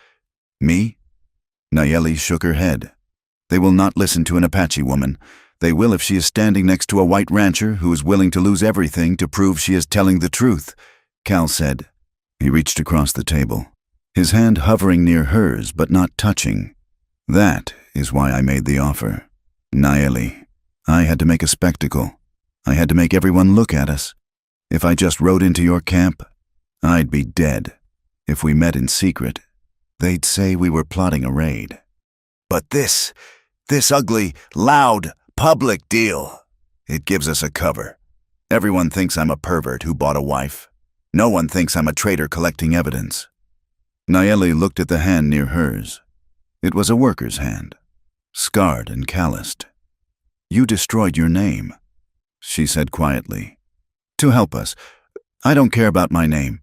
"Me?" Nayeli shook her head. "They will not listen to an Apache woman. They will if she is standing next to a white rancher who is willing to lose everything to prove she is telling the truth," Cal said. He reached across the table, his hand hovering near hers but not touching. "That is why I made the offer. Nayeli, I had to make a spectacle. I had to make everyone look at us. If I just rode into your camp, I'd be dead. If we met in secret, they'd say we were plotting a raid. But this ugly, loud, public deal, it gives us a cover. Everyone thinks I'm a pervert who bought a wife. No one thinks I'm a traitor collecting evidence." Nayeli looked at the hand near hers. It was a worker's hand, scarred and calloused. You destroyed your name, she said quietly. To help us. I don't care about my name,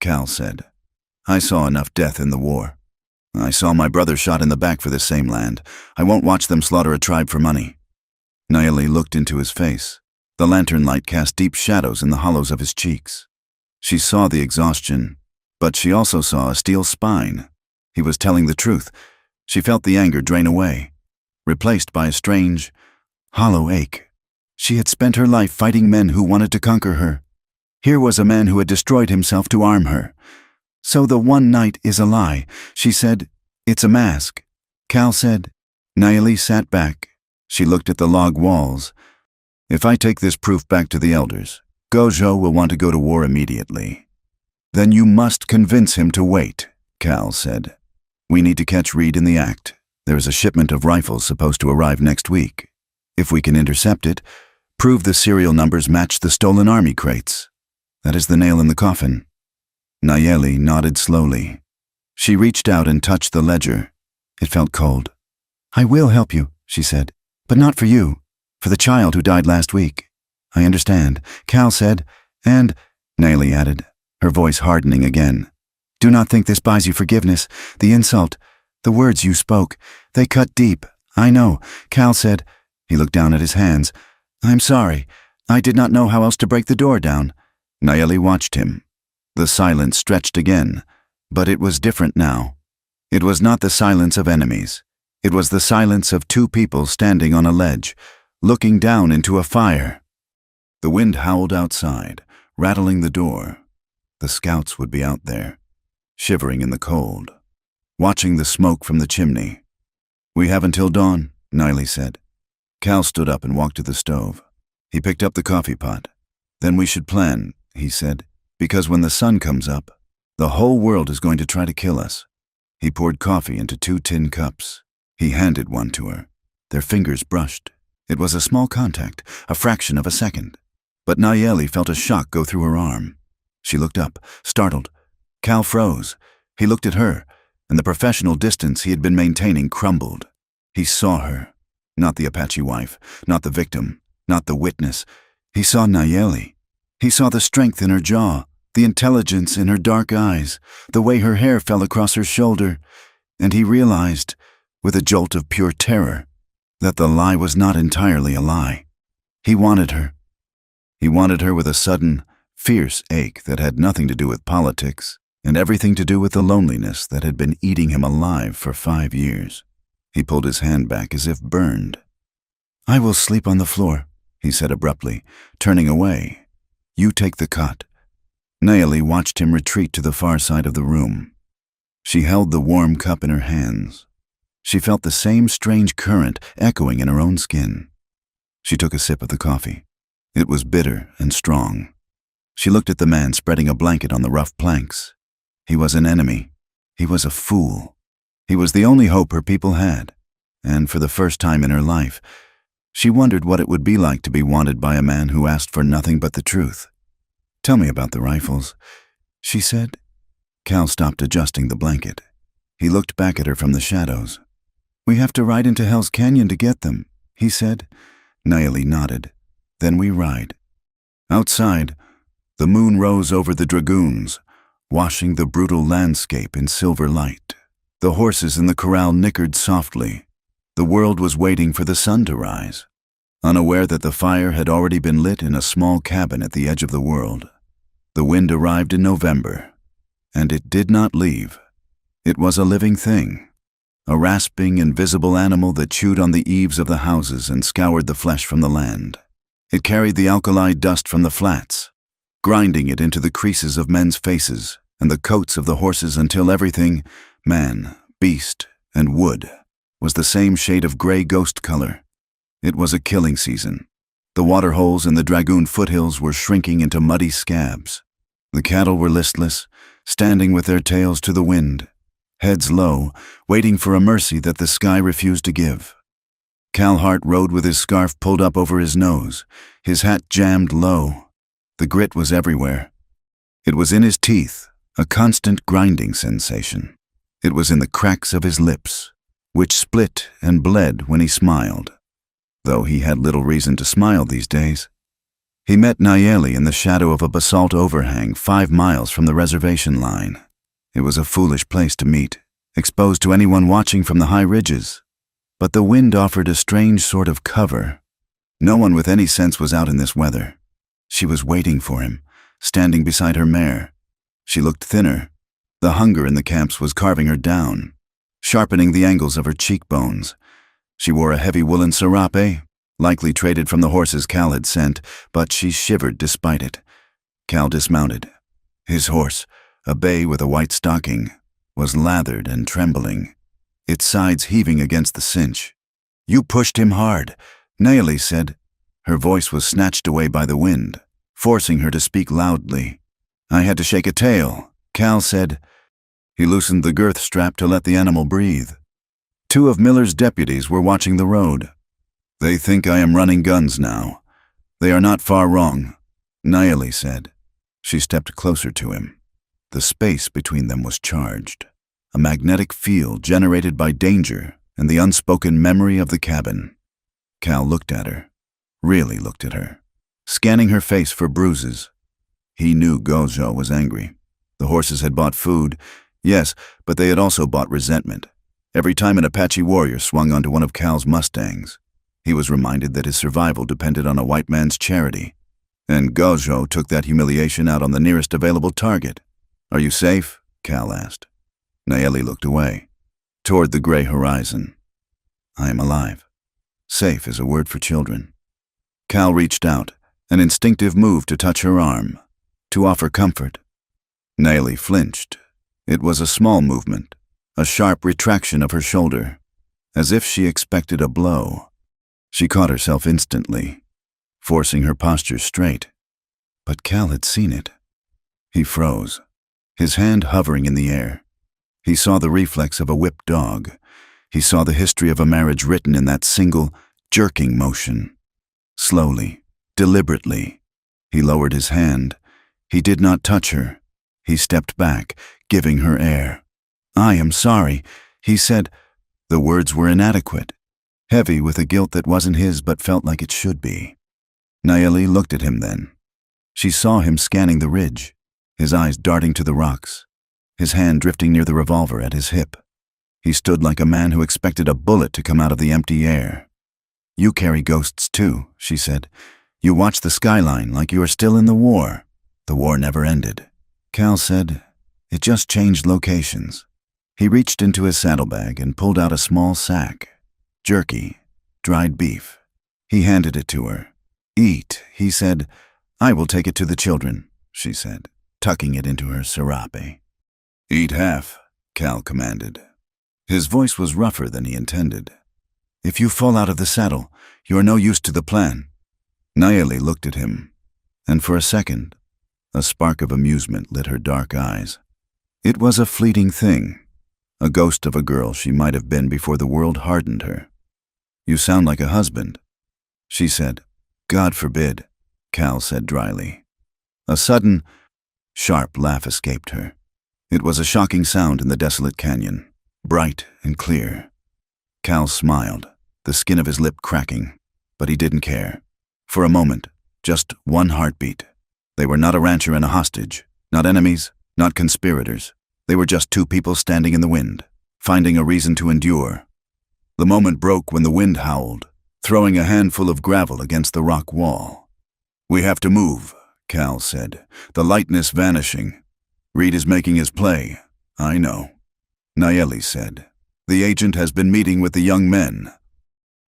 Cal said. I saw enough death in the war. I saw my brother shot in the back for this same land. I won't watch them slaughter a tribe for money. Nayeli looked into his face. The lantern light cast deep shadows in the hollows of his cheeks. She saw the exhaustion, but she also saw a steel spine. He was telling the truth. She felt the anger drain away, replaced by a strange, hollow ache. She had spent her life fighting men who wanted to conquer her. Here was a man who had destroyed himself to arm her. So the one night is a lie, she said. It's a mask. Cal said. Nayeli sat back. She looked at the log walls. If I take this proof back to the elders, Gojo will want to go to war immediately. Then you must convince him to wait, Cal said. We need to catch Reed in the act. There is a shipment of rifles supposed to arrive next week. If we can intercept it, prove the serial numbers match the stolen army crates. That is the nail in the coffin. Nayeli nodded slowly. She reached out and touched the ledger. It felt cold. I will help you, she said, but not for you. For the child who died last week. I understand, Cal said, and, Nayeli added, her voice hardening again. Do not think this buys you forgiveness. The insult, the words you spoke, they cut deep. I know, Cal said. He looked down at his hands. I'm sorry. I did not know how else to break the door down. Nayeli watched him. The silence stretched again, but it was different now. It was not the silence of enemies. It was the silence of two people standing on a ledge, looking down into a fire. The wind howled outside, rattling the door. The scouts would be out there, shivering in the cold, watching the smoke from the chimney. We have until dawn, Nayeli said. Cal stood up and walked to the stove. He picked up the coffee pot. Then we should plan, he said, because when the sun comes up, the whole world is going to try to kill us. He poured coffee into 2 tin cups. He handed one to her. Their fingers brushed. It was a small contact, a fraction of a second. But Nayeli felt a shock go through her arm. She looked up, startled. Cal froze. He looked at her, and the professional distance he had been maintaining crumbled. He saw her. Not the Apache wife, not the victim, not the witness. He saw Nayeli. He saw the strength in her jaw, the intelligence in her dark eyes, the way her hair fell across her shoulder, and he realized, with a jolt of pure terror, that the lie was not entirely a lie. He wanted her. He wanted her with a sudden, fierce ache that had nothing to do with politics and everything to do with the loneliness that had been eating him alive for 5 years. He pulled his hand back as if burned. I will sleep on the floor, he said abruptly, turning away. You take the cot. Nayeli watched him retreat to the far side of the room. She held the warm cup in her hands. She felt the same strange current echoing in her own skin. She took a sip of the coffee. It was bitter and strong. She looked at the man spreading a blanket on the rough planks. He was an enemy. He was a fool. He was the only hope her people had. And for the first time in her life, she wondered what it would be like to be wanted by a man who asked for nothing but the truth. Tell me about the rifles, she said. Cal stopped adjusting the blanket. He looked back at her from the shadows. We have to ride into Hell's Canyon to get them, he said. Nayeli nodded. Then we ride. Outside, the moon rose over the dragoons, washing the brutal landscape in silver light. The horses in the corral nickered softly. The world was waiting for the sun to rise, unaware that the fire had already been lit in a small cabin at the edge of the world. The wind arrived in November, and it did not leave. It was a living thing. A rasping, invisible animal that chewed on the eaves of the houses and scoured the flesh from the land. It carried the alkali dust from the flats, grinding it into the creases of men's faces and the coats of the horses until everything, man, beast, and wood, was the same shade of gray ghost color. It was a killing season. The water holes in the Dragoon foothills were shrinking into muddy scabs. The cattle were listless, standing with their tails to the wind, heads low, waiting for a mercy that the sky refused to give. Cal Hart rode with his scarf pulled up over his nose, his hat jammed low. The grit was everywhere. It was in his teeth, a constant grinding sensation. It was in the cracks of his lips, which split and bled when he smiled. though he had little reason to smile these days. He met Nayeli in the shadow of a basalt overhang 5 miles from the reservation line. It was a foolish place to meet, exposed to anyone watching from the high ridges. But the wind offered a strange sort of cover. No one with any sense was out in this weather. She was waiting for him, standing beside her mare. She looked thinner. The hunger in the camps was carving her down, sharpening the angles of her cheekbones. She wore a heavy woolen serape, likely traded from the horses Cal had sent, but she shivered despite it. Cal dismounted. His horse, a bay with a white stocking, was lathered and trembling, its sides heaving against the cinch. "You pushed him hard," Nayeli said. Her voice was snatched away by the wind, forcing her to speak loudly. "I had to shake a tail," Cal said. He loosened the girth strap to let the animal breathe. 2 of Miller's deputies were watching the road. "They think I am running guns now. They are not far wrong," Nayeli said. She stepped closer to him. The space between them was charged, a magnetic field generated by danger and the unspoken memory of the cabin. Cal looked at her, really looked at her, scanning her face for bruises. He knew Gojo was angry. The horses had bought food, yes, but they had also bought resentment. Every time an Apache warrior swung onto one of Cal's Mustangs, he was reminded that his survival depended on a white man's charity. And Gojo took that humiliation out on the nearest available target. "Are you safe?" Cal asked. Nayeli looked away, toward the gray horizon. "I am alive. Safe is a word for children." Cal reached out, an instinctive move to touch her arm, to offer comfort. Nayeli flinched. It was a small movement, a sharp retraction of her shoulder, as if she expected a blow. She caught herself instantly, forcing her posture straight. But Cal had seen it. He froze, his hand hovering in the air. He saw the reflex of a whipped dog. He saw the history of a marriage written in that single, jerking motion. Slowly, deliberately, he lowered his hand. He did not touch her. He stepped back, giving her air. "I am sorry," he said. The words were inadequate, heavy with a guilt that wasn't his but felt like it should be. Nayeli looked at him then. She saw him scanning the ridge, his eyes darting to the rocks, his hand drifting near the revolver at his hip. He stood like a man who expected a bullet to come out of the empty air. "You carry ghosts too," she said. "You watch the skyline like you are still in the war. The war never ended." Cal said, "It just changed locations." He reached into his saddlebag and pulled out a small sack. Jerky, dried beef. He handed it to her. "Eat," he said. "I will take it to the children," she said, tucking it into her serape. "Eat half," Cal commanded. His voice was rougher than he intended. "If you fall out of the saddle, you are no use to the plan." Nayeli looked at him, and for a second, a spark of amusement lit her dark eyes. It was a fleeting thing, a ghost of a girl she might have been before the world hardened her. "You sound like a husband," she said. "God forbid," Cal said dryly. A sudden, sharp laugh escaped her. It was a shocking sound in the desolate canyon, bright and clear. Cal smiled, the skin of his lip cracking, but he didn't care. For a moment, just one heartbeat. They were not a rancher and a hostage, not enemies, not conspirators. They were just 2 people standing in the wind, finding a reason to endure. The moment broke when the wind howled, throwing a handful of gravel against the rock wall. "We have to move," Cal said, the lightness vanishing. "Reed is making his play, I know." Nayeli said, "The agent has been meeting with the young men.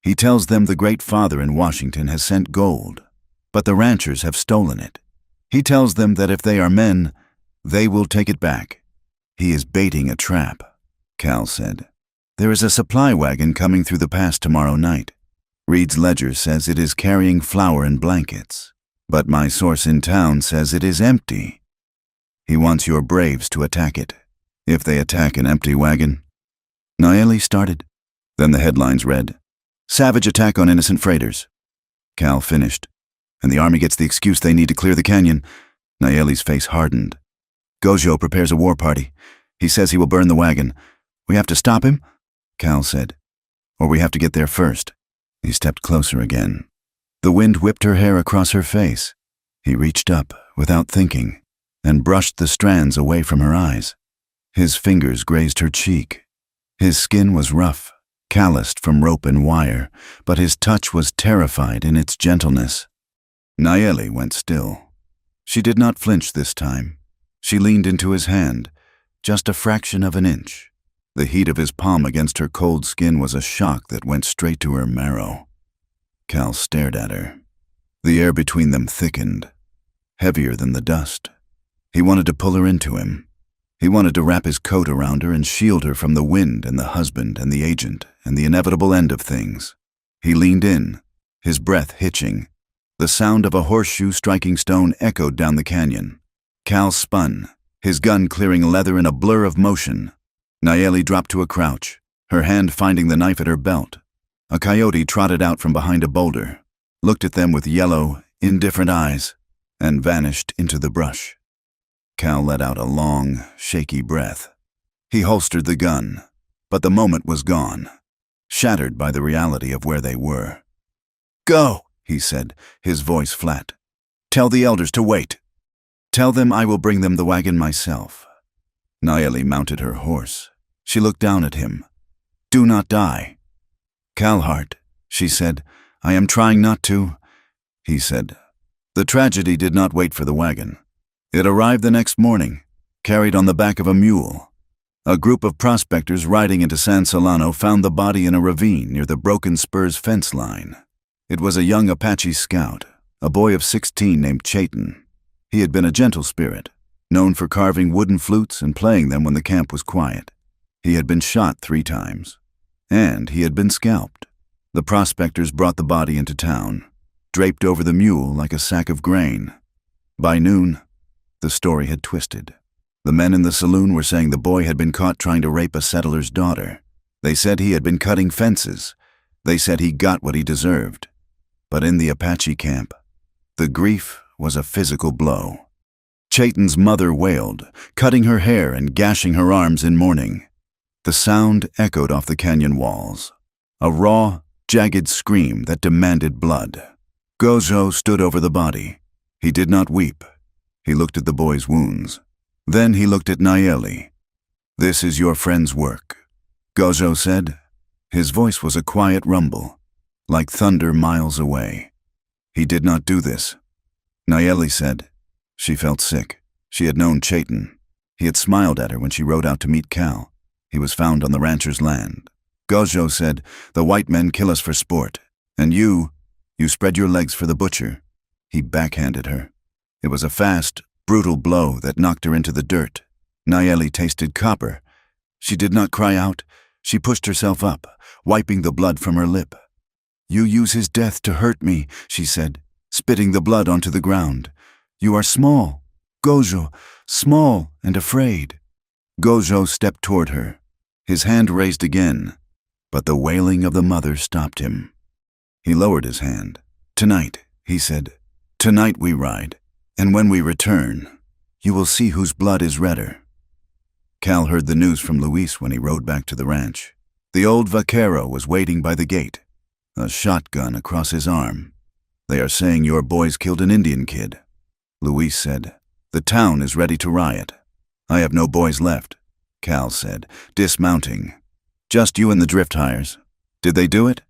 He tells them the great father in Washington has sent gold, but the ranchers have stolen it. He tells them that if they are men, they will take it back. He is baiting a trap," Cal said. "There is a supply wagon coming through the pass tomorrow night. Reed's ledger says it is carrying flour and blankets, but my source in town says it is empty. He wants your braves to attack it. If they attack an empty wagon..." Nayeli started. Then the headlines read, "Savage attack on innocent freighters." Cal finished. "And the army gets the excuse they need to clear the canyon." Nayeli's face hardened. "Gojo prepares a war party. He says he will burn the wagon. We have to stop him?" Cal said. "Or we have to get there first." He stepped closer again. The wind whipped her hair across her face. He reached up, without thinking, and brushed the strands away from her eyes. His fingers grazed her cheek. His skin was rough, calloused from rope and wire, but his touch was terrified in its gentleness. Nayeli went still. She did not flinch this time. She leaned into his hand, just a fraction of an inch. The heat of his palm against her cold skin was a shock that went straight to her marrow. Cal stared at her. The air between them thickened, heavier than the dust. He wanted to pull her into him. He wanted to wrap his coat around her and shield her from the wind and the husband and the agent and the inevitable end of things. He leaned in, his breath hitching. The sound of a horseshoe striking stone echoed down the canyon. Cal spun, his gun clearing leather in a blur of motion. Nayeli dropped to a crouch, her hand finding the knife at her belt. A coyote trotted out from behind a boulder, looked at them with yellow, indifferent eyes, and vanished into the brush. Cal let out a long, shaky breath. He holstered the gun, but the moment was gone, shattered by the reality of where they were. "Go," he said, his voice flat. "Tell the elders to wait. Tell them I will bring them the wagon myself." Nayeli mounted her horse. She looked down at him. "Do not die." "Calhart," she said, "I am trying not to." He said. The tragedy did not wait for the wagon. It arrived the next morning, carried on the back of a mule. A group of prospectors riding into San Solano found the body in a ravine near the Broken Spurs fence line. It was a young Apache scout, a boy of 16 named Chayton. He had been a gentle spirit, known for carving wooden flutes and playing them when the camp was quiet. He had been shot 3 times. And he had been scalped. The prospectors brought the body into town, draped over the mule like a sack of grain. By noon, the story had twisted. The men in the saloon were saying the boy had been caught trying to rape a settler's daughter. They said he had been cutting fences. They said he got what he deserved. But in the Apache camp, the grief was a physical blow. Chayton's mother wailed, cutting her hair and gashing her arms in mourning. The sound echoed off the canyon walls, a raw, jagged scream that demanded blood. Gojo stood over the body. He did not weep. He looked at the boy's wounds. Then he looked at Nayeli. "This is your friend's work," Gojo said. His voice was a quiet rumble, like thunder miles away. "He did not do this," Nayeli said. She felt sick. She had known Chayton. He had smiled at her when she rode out to meet Cal. He was found on the rancher's land. Gojo said, "The white men kill us for sport, and you spread your legs for the butcher." He backhanded her. It was a fast, brutal blow that knocked her into the dirt. Nayeli tasted copper. She did not cry out. She pushed herself up, wiping the blood from her lip. "You use his death to hurt me," she said, spitting the blood onto the ground. "You are small, Gojo, small and afraid." Gojo stepped toward her. His hand raised again, but the wailing of the mother stopped him. He lowered his hand. "Tonight," he said, "tonight we ride, and when we return, you will see whose blood is redder." Cal heard the news from Luis when he rode back to the ranch. The old vaquero was waiting by the gate, a shotgun across his arm. "They are saying your boys killed an Indian kid," Luis said. "The town is ready to riot." "I have no boys left," Cal said, dismounting. "Just you and the drift hires. Did they do it?"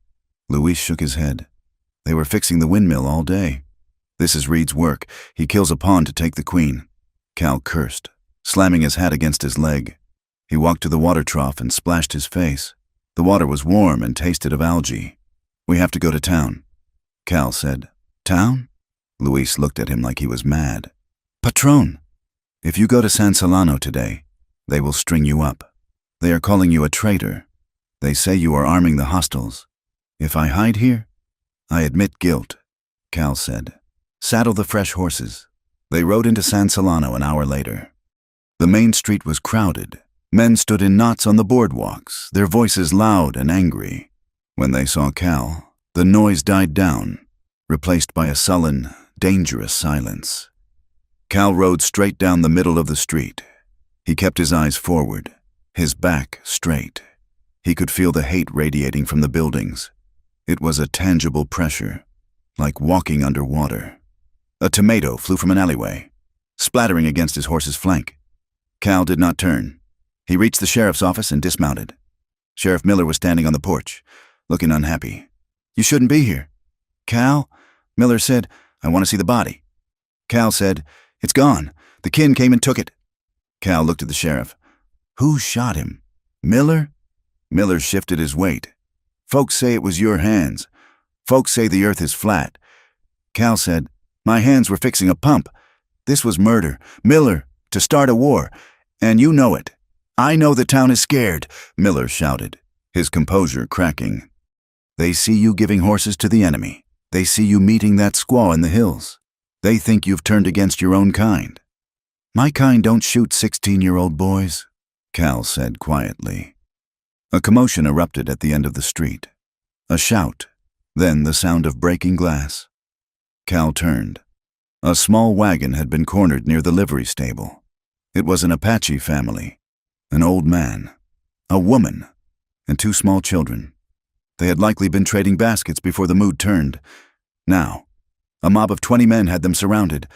Luis shook his head. "They were fixing the windmill all day. This is Reed's work. He kills a pawn to take the queen." Cal cursed, slamming his hat against his leg. He walked to the water trough and splashed his face. The water was warm and tasted of algae. "We have to go to town," Cal said. "Town?" Luis looked at him like he was mad. "Patron, if you go to San Solano today, they will string you up. They are calling you a traitor. They say you are arming the hostiles. If I hide here, I admit guilt," Cal said. "Saddle the fresh horses." They rode into San Solano an hour later. The main street was crowded. Men stood in knots on the boardwalks, their voices loud and angry. When they saw Cal, the noise died down, replaced by a sullen, dangerous silence. Cal rode straight down the middle of the street. He kept his eyes forward, his back straight. He could feel the hate radiating from the buildings. It was a tangible pressure, like walking underwater. A tomato flew from an alleyway, splattering against his horse's flank. Cal did not turn. He reached the sheriff's office and dismounted. Sheriff Miller was standing on the porch, looking unhappy. "You shouldn't be here." "Cal," Miller said, "I want to see the body." Cal said, "It's gone. The kin came and took it." Cal looked at the sheriff. "Who shot him? Miller?" Miller shifted his weight. "Folks say it was your hands. Folks say the earth is flat." Cal said, "My hands were fixing a pump. This was murder. Miller, to start a war. And you know it." "I know the town is scared," Miller shouted, his composure cracking. "They see you giving horses to the enemy. They see you meeting that squaw in the hills. They think you've turned against your own kind." "My kind don't shoot 16-year-old boys," Cal said quietly. A commotion erupted at the end of the street. A shout, then the sound of breaking glass. Cal turned. A small wagon had been cornered near the livery stable. It was an Apache family, an old man, a woman, and 2 small children. They had likely been trading baskets before the mood turned. Now, a mob of 20 men had them surrounded.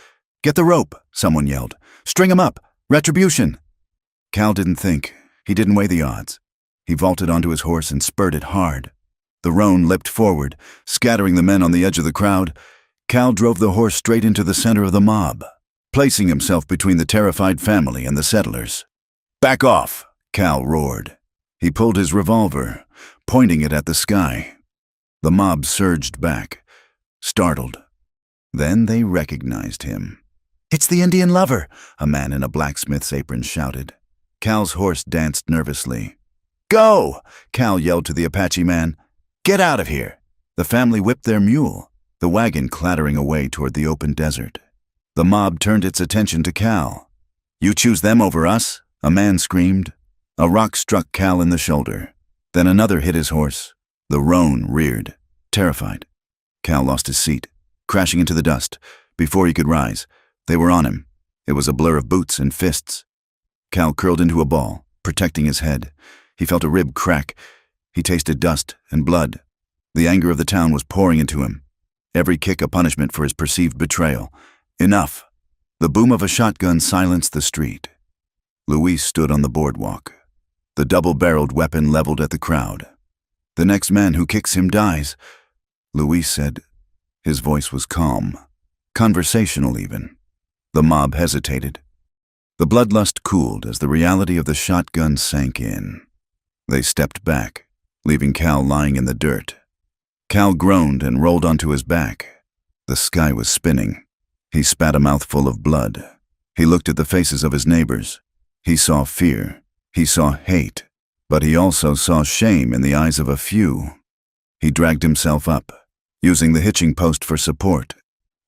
"Get the rope," someone yelled. "String 'em up! Retribution!" Cal didn't think. He didn't weigh the odds. He vaulted onto his horse and spurted hard. The roan leapt forward, scattering the men on the edge of the crowd. Cal drove the horse straight into the center of the mob, placing himself between the terrified family and the settlers. "Back off!" Cal roared. He pulled his revolver, pointing it at the sky. The mob surged back, startled. Then they recognized him. "It's the Indian lover," a man in a blacksmith's apron shouted. Cal's horse danced nervously. "Go!" Cal yelled to the Apache man. "Get out of here!" The family whipped their mule, the wagon clattering away toward the open desert. The mob turned its attention to Cal. "You choose them over us?" a man screamed. A rock struck Cal in the shoulder. Then another hit his horse. The roan reared, terrified. Cal lost his seat, crashing into the dust. Before he could rise, they were on him. It was a blur of boots and fists. Cal curled into a ball, protecting his head. He felt a rib crack. He tasted dust and blood. The anger of the town was pouring into him. Every kick a punishment for his perceived betrayal. Enough! The boom of a shotgun silenced the street. Luis stood on the boardwalk, the double-barreled weapon leveled at the crowd. "The next man who kicks him dies," Luis said. His voice was calm, conversational even. The mob hesitated. The bloodlust cooled as the reality of the shotgun sank in. They stepped back, leaving Cal lying in the dirt. Cal groaned and rolled onto his back. The sky was spinning. He spat a mouthful of blood. He looked at the faces of his neighbors. He saw fear. He saw hate. But he also saw shame in the eyes of a few. He dragged himself up, using the hitching post for support.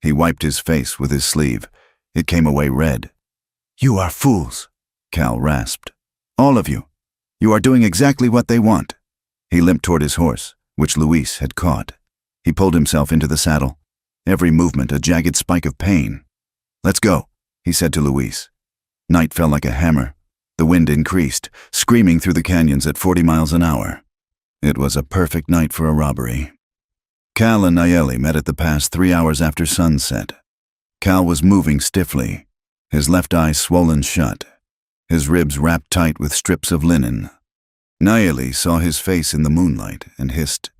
He wiped his face with his sleeve. It came away red. "You are fools," Cal rasped. "All of you. You are doing exactly what they want." He limped toward his horse, which Luis had caught. He pulled himself into the saddle, every movement a jagged spike of pain. "Let's go," he said to Luis. Night fell like a hammer. The wind increased, screaming through the canyons at 40 miles an hour. It was a perfect night for a robbery. Cal and Nayeli met at the pass 3 hours after sunset. Cal was moving stiffly, his left eye swollen shut, his ribs wrapped tight with strips of linen. Nayeli saw his face in the moonlight and hissed.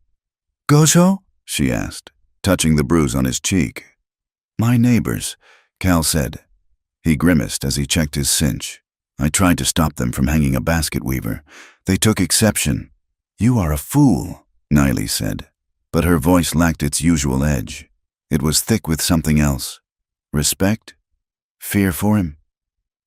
"Gosho?" she asked, touching the bruise on his cheek. "My neighbors," Cal said. He grimaced as he checked his cinch. "I tried to stop them from hanging a basket weaver. They took exception." "You are a fool," Nayeli said, but her voice lacked its usual edge. It was thick with something else. Respect? Fear for him?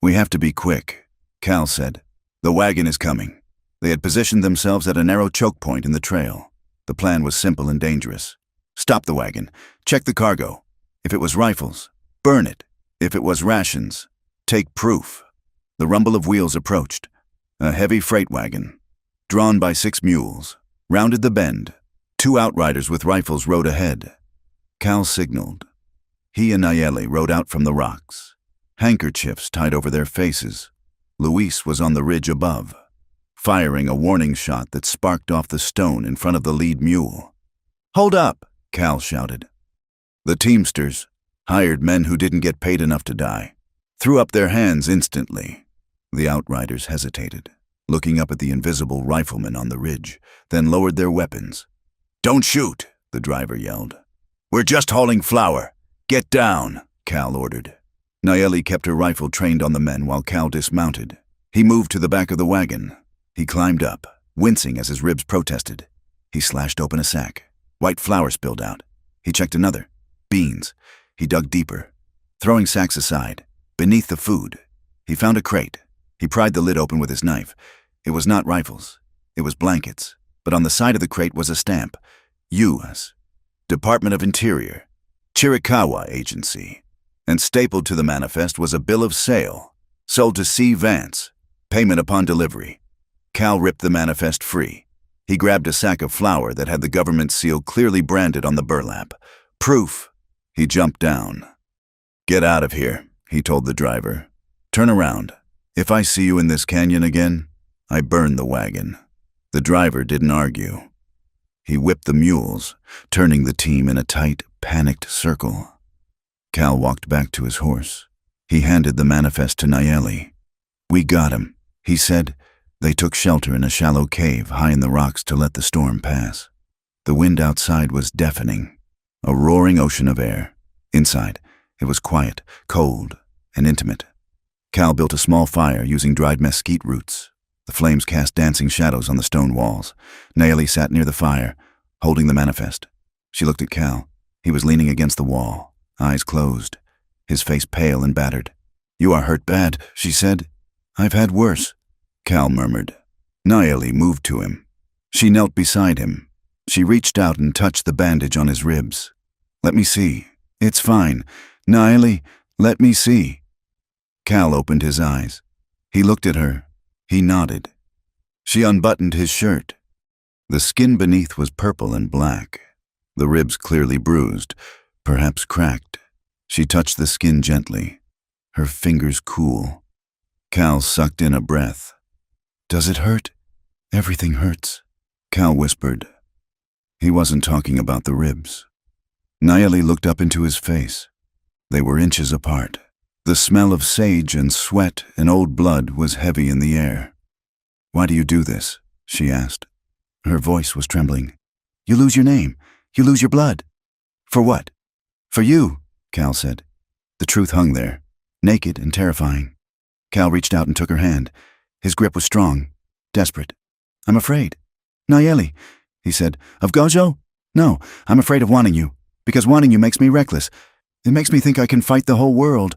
"We have to be quick," Cal said. "The wagon is coming." They had positioned themselves at a narrow choke point in the trail. The plan was simple and dangerous. Stop the wagon. Check the cargo. If it was rifles, burn it. If it was rations, take proof. The rumble of wheels approached. A heavy freight wagon, drawn by 6 mules, rounded the bend. 2 outriders with rifles rode ahead. Cal signaled. He and Nayeli rode out from the rocks, handkerchiefs tied over their faces. Luis was on the ridge above, firing a warning shot that sparked off the stone in front of the lead mule. "Hold up!" Cal shouted. The teamsters, hired men who didn't get paid enough to die, threw up their hands instantly. The outriders hesitated, looking up at the invisible riflemen on the ridge, then lowered their weapons. "Don't shoot!" the driver yelled. "We're just hauling flour. Get down!" Cal ordered. Nayeli kept her rifle trained on the men while Cal dismounted. He moved to the back of the wagon. He climbed up, wincing as his ribs protested. He slashed open a sack. White flour spilled out. He checked another. Beans. He dug deeper. Throwing sacks aside, beneath the food, he found a crate. He pried the lid open with his knife. It was not rifles. It was blankets. But on the side of the crate was a stamp. U.S. Department of Interior. Chiricahua Agency. And stapled to the manifest was a bill of sale. Sold to C. Vance. Payment upon delivery. Cal ripped the manifest free. He grabbed a sack of flour that had the government seal clearly branded on the burlap. Proof. He jumped down. "Get out of here," he told the driver. "Turn around. If I see you in this canyon again, I burn the wagon." The driver didn't argue. He whipped the mules, turning the team in a tight, panicked circle. Cal walked back to his horse. He handed the manifest to Nayeli. "We got him," he said. They took shelter in a shallow cave high in the rocks to let the storm pass. The wind outside was deafening, a roaring ocean of air. Inside, it was quiet, cold, and intimate. Cal built a small fire using dried mesquite roots. The flames cast dancing shadows on the stone walls. Nayeli sat near the fire, holding the manifest. She looked at Cal. He was leaning against the wall, eyes closed, his face pale and battered. "You are hurt bad," she said. "I've had worse," Cal murmured. Nayeli moved to him. She knelt beside him. She reached out and touched the bandage on his ribs. "Let me see. It's fine. Nayeli, let me see." Cal opened his eyes. He looked at her. He nodded. She unbuttoned his shirt. The skin beneath was purple and black, the ribs clearly bruised, perhaps cracked. She touched the skin gently, her fingers cool. Cal sucked in a breath. "Does it hurt?" "Everything hurts," Cal whispered. He wasn't talking about the ribs. Nayeli looked up into his face. They were inches apart. The smell of sage and sweat and old blood was heavy in the air. "Why do you do this?" she asked. Her voice was trembling. "You lose your name. You lose your blood." "For what?" "For you," Cal said. The truth hung there, naked and terrifying. Cal reached out and took her hand. His grip was strong, desperate. "I'm afraid." "Nayeli," he said. "Of Gojo? No, I'm afraid of wanting you, because wanting you makes me reckless. It makes me think I can fight the whole world,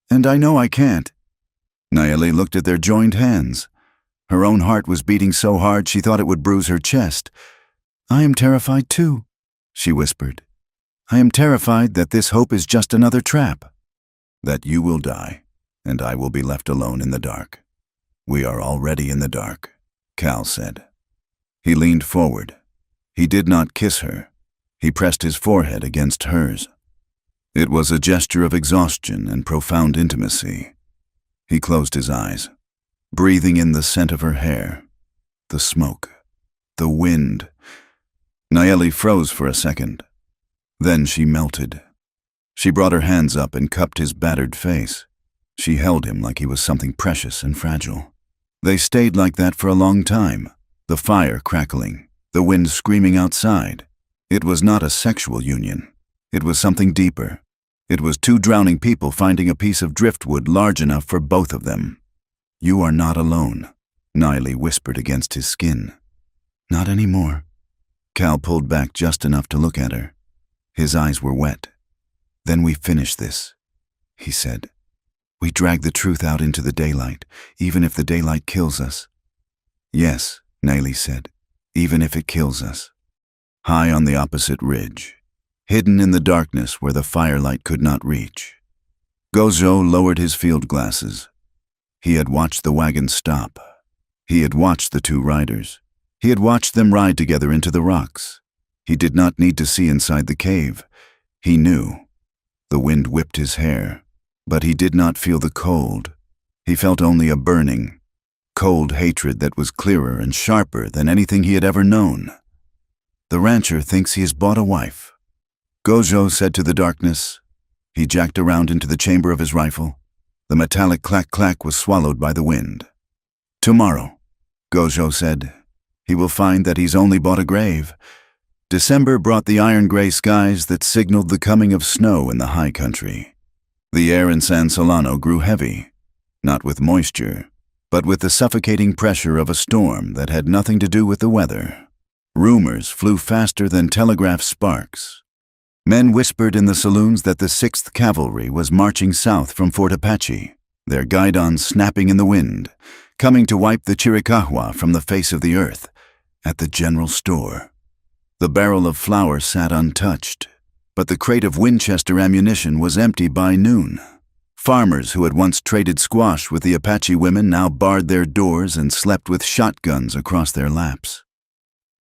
and I know I can't." Nayeli looked at their joined hands. Her own heart was beating so hard she thought it would bruise her chest. "I am terrified too," she whispered. "I am terrified that this hope is just another trap. That you will die, and I will be left alone in the dark." "We are already in the dark," Cal said. He leaned forward. He did not kiss her. He pressed his forehead against hers. It was a gesture of exhaustion and profound intimacy. He closed his eyes, breathing in the scent of her hair, the smoke, the wind. Nayeli froze for a second. Then she melted. She brought her hands up and cupped his battered face. She held him like he was something precious and fragile. They stayed like that for a long time, the fire crackling, the wind screaming outside. It was not a sexual union. It was something deeper. It was two drowning people finding a piece of driftwood large enough for both of them. "You are not alone," Nayeli whispered against his skin. "Not anymore." Cal pulled back just enough to look at her. His eyes were wet. "Then we finish this," he said. "We drag the truth out into the daylight, even if the daylight kills us." "Yes," Nayeli said, "even if it kills us." High on the opposite ridge, hidden in the darkness where the firelight could not reach, Gojo lowered his field glasses. He had watched the wagon stop. He had watched the two riders. He had watched them ride together into the rocks. He did not need to see inside the cave. He knew. The wind whipped his hair, but he did not feel the cold. He felt only a burning, cold hatred that was clearer and sharper than anything he had ever known. The rancher thinks he has bought a wife. Gojo said to the darkness. He jacked around into the chamber of his rifle. The metallic clack-clack was swallowed by the wind. Tomorrow, Gojo said, he will find that he's only bought a grave. December brought the iron-gray skies that signaled the coming of snow in the high country. The air in San Solano grew heavy, not with moisture, but with the suffocating pressure of a storm that had nothing to do with the weather. Rumors flew faster than telegraph sparks. Men whispered in the saloons that the 6th Cavalry was marching south from Fort Apache, their guidons snapping in the wind, coming to wipe the Chiricahua from the face of the earth. At the general store, the barrel of flour sat untouched, but the crate of Winchester ammunition was empty by noon. Farmers who had once traded squash with the Apache women now barred their doors and slept with shotguns across their laps.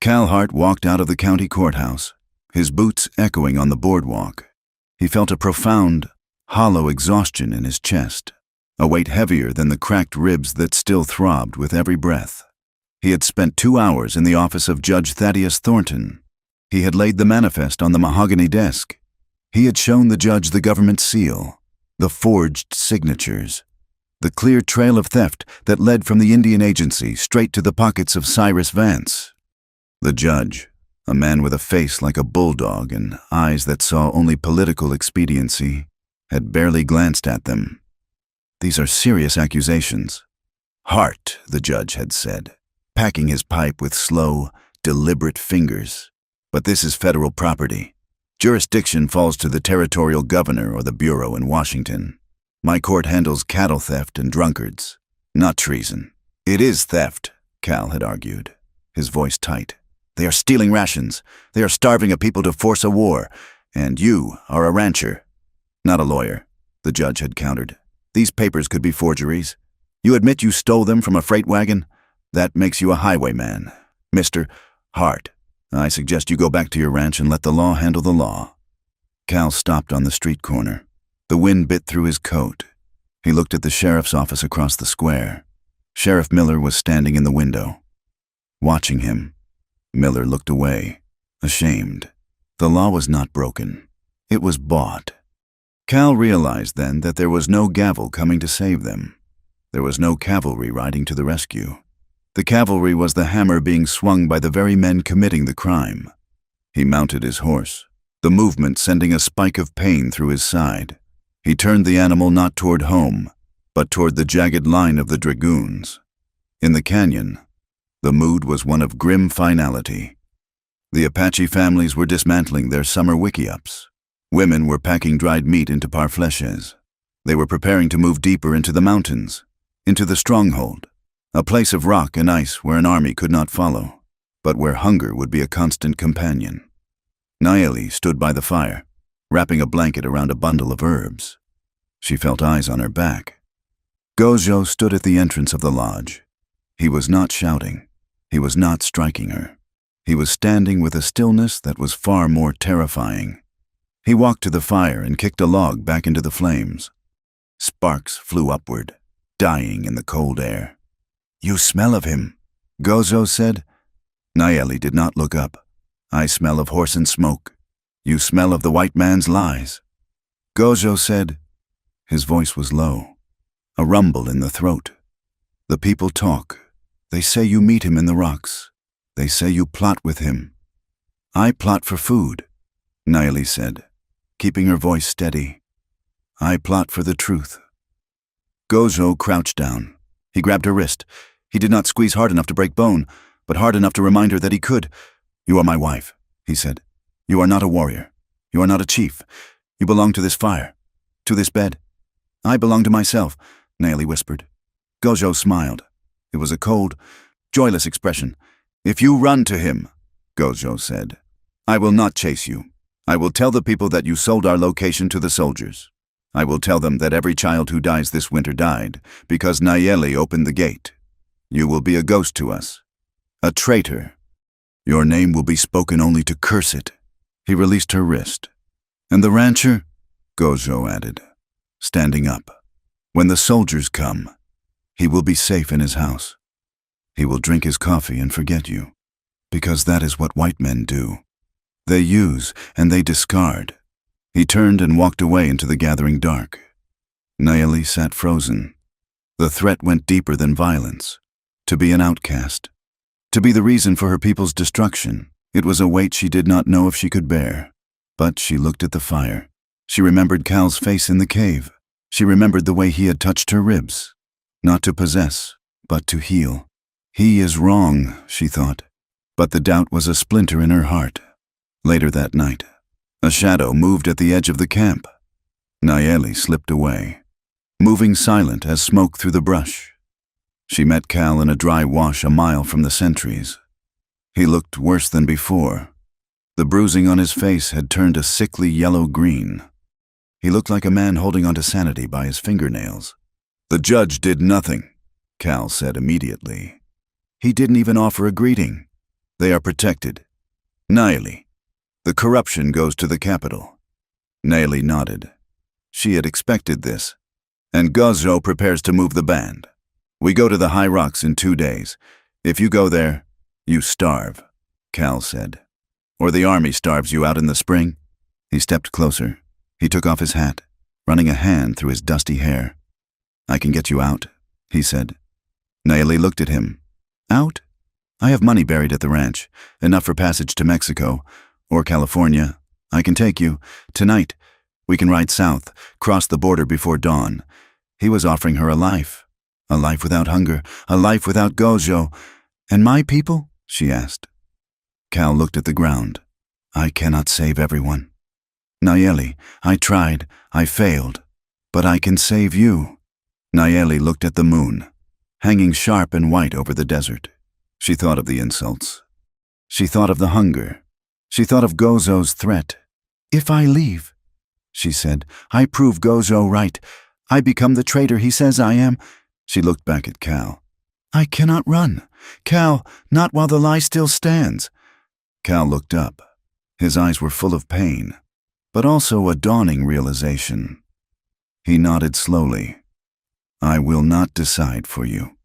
Cal Hart walked out of the county courthouse, his boots echoing on the boardwalk. He felt a profound, hollow exhaustion in his chest, a weight heavier than the cracked ribs that still throbbed with every breath. He had spent 2 hours in the office of Judge Thaddeus Thornton. He had laid the manifest on the mahogany desk. He had shown the judge the government seal, the forged signatures, the clear trail of theft that led from the Indian agency straight to the pockets of Cyrus Vance. The judge, a man with a face like a bulldog and eyes that saw only political expediency, had barely glanced at them. These are serious accusations. Hart, the judge had said, packing his pipe with slow, deliberate fingers. But this is federal property. Jurisdiction falls to the territorial governor or the bureau in Washington. My court handles cattle theft and drunkards, not treason. It is theft, Cal had argued, his voice tight. They are stealing rations. They are starving a people to force a war. And you are a rancher. Not a lawyer, the judge had countered. These papers could be forgeries. You admit you stole them from a freight wagon? That makes you a highwayman. Mr. Hart, I suggest you go back to your ranch and let the law handle the law. Cal stopped on the street corner. The wind bit through his coat. He looked at the sheriff's office across the square. Sheriff Miller was standing in the window. Watching him, Miller looked away, ashamed. The law was not broken. It was bought. Cal realized then that there was no gavel coming to save them. There was no cavalry riding to the rescue. The cavalry was the hammer being swung by the very men committing the crime. He mounted his horse, the movement sending a spike of pain through his side. He turned the animal not toward home, but toward the jagged line of the dragoons. In the canyon, the mood was one of grim finality. The Apache families were dismantling their summer wickiups. Women were packing dried meat into parfleches. They were preparing to move deeper into the mountains, into the stronghold, a place of rock and ice where an army could not follow, but where hunger would be a constant companion. Nayeli stood by the fire, wrapping a blanket around a bundle of herbs. She felt eyes on her back. Gojo stood at the entrance of the lodge. He was not shouting. He was not striking her. He was standing with a stillness that was far more terrifying. He walked to the fire and kicked a log back into the flames. Sparks flew upward, dying in the cold air. "You smell of him," Gojo said. Nayeli did not look up. "I smell of horse and smoke. You smell of the white man's lies." Gojo said. His voice was low, a rumble in the throat. "The people talk. They say you meet him in the rocks. They say you plot with him." "I plot for food," Nayeli said, keeping her voice steady. "I plot for the truth." Gojo crouched down. He grabbed her wrist. He did not squeeze hard enough to break bone, but hard enough to remind her that he could. "You are my wife," he said. "You are not a warrior. You are not a chief. You belong to this fire, to this bed." "I belong to myself," Nayeli whispered. Gojo smiled. It was a cold, joyless expression. "If you run to him," Gojo said, "I will not chase you. I will tell the people that you sold our location to the soldiers. I will tell them that every child who dies this winter died because Nayeli opened the gate. You will be a ghost to us, a traitor. Your name will be spoken only to curse it." He released her wrist. "And the rancher?" Gojo added, standing up. "When the soldiers come, he will be safe in his house. He will drink his coffee and forget you." Because that is what white men do. They use and they discard. He turned and walked away into the gathering dark. Nayeli sat frozen. The threat went deeper than violence. To be an outcast. To be the reason for her people's destruction. It was a weight she did not know if she could bear. But she looked at the fire. She remembered Cal's face in the cave. She remembered the way he had touched her ribs. Not to possess, but to heal. He is wrong, she thought. But the doubt was a splinter in her heart. Later that night, a shadow moved at the edge of the camp. Nayeli slipped away, moving silent as smoke through the brush. She met Cal in a dry wash a mile from the sentries. He looked worse than before. The bruising on his face had turned a sickly yellow-green. He looked like a man holding onto sanity by his fingernails. The judge did nothing, Cal said immediately. He didn't even offer a greeting. They are protected. Nayeli, the corruption goes to the capital. Nayeli nodded. She had expected this. And Gozo prepares to move the band. We go to the high rocks in 2 days. If you go there, you starve, Cal said. Or the army starves you out in the spring. He stepped closer. He took off his hat, running a hand through his dusty hair. I can get you out, he said. Nayeli looked at him. Out? I have money buried at the ranch, enough for passage to Mexico or California. I can take you. Tonight, we can ride south, cross the border before dawn. He was offering her a life without hunger, a life without Gojo. And my people? She asked. Cal looked at the ground. I cannot save everyone. Nayeli, I tried, I failed, but I can save you. Nayeli looked at the moon, hanging sharp and white over the desert. She thought of the insults. She thought of the hunger. She thought of Gozo's threat. If I leave, she said, I prove Gozo right. I become the traitor he says I am. She looked back at Cal. I cannot run. Cal, not while the lie still stands. Cal looked up. His eyes were full of pain, but also a dawning realization. He nodded slowly. I will not decide for you,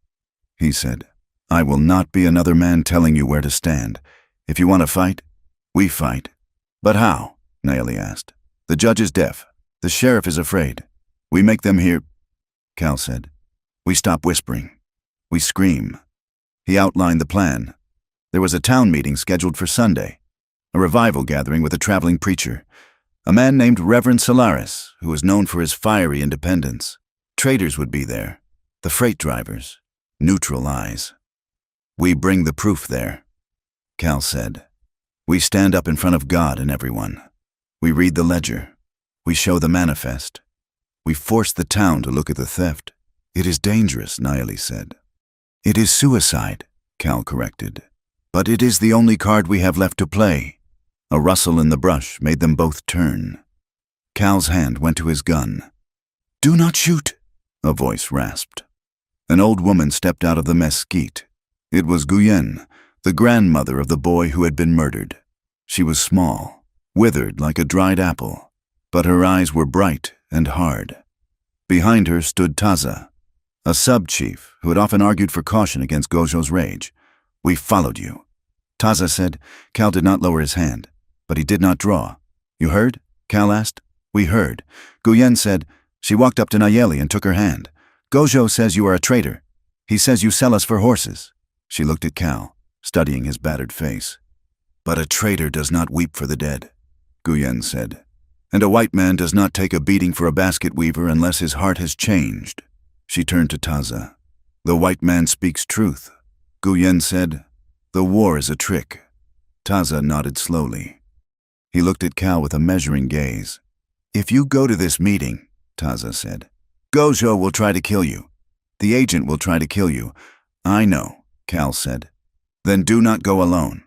he said. I will not be another man telling you where to stand. If you want to fight, we fight. But how? Nayeli asked. The judge is deaf. The sheriff is afraid. We make them hear, Cal said. We stop whispering. We scream. He outlined the plan. There was a town meeting scheduled for Sunday, a revival gathering with a traveling preacher, a man named Reverend Solaris, who was known for his fiery independence. Traders would be there, the freight drivers, neutral eyes. We bring the proof there, Cal said. We stand up in front of God and everyone. We read the ledger. We show the manifest. We force the town to look at the theft. It is dangerous, Nayeli said. It is suicide, Cal corrected. But it is the only card we have left to play. A rustle in the brush made them both turn. Cal's hand went to his gun. Do not shoot, a voice rasped. An old woman stepped out of the mesquite. It was Guyen, the grandmother of the boy who had been murdered. She was small, withered like a dried apple, but her eyes were bright and hard. Behind her stood Taza, a sub-chief who had often argued for caution against Gojo's rage. We followed you, Taza said. Cal did not lower his hand, but he did not draw. You heard? Cal asked. We heard. Guyen said. She walked up to Nayeli and took her hand. Gojo says you are a traitor. He says you sell us for horses. She looked at Cal, studying his battered face. But a traitor does not weep for the dead, Guyen said. And a white man does not take a beating for a basket weaver unless his heart has changed. She turned to Taza. The white man speaks truth. Guyen said, the war is a trick. Taza nodded slowly. He looked at Cal with a measuring gaze. If you go to this meeting, Taza said, Gojo will try to kill you. The agent will try to kill you. I know, Cal said. Then do not go alone.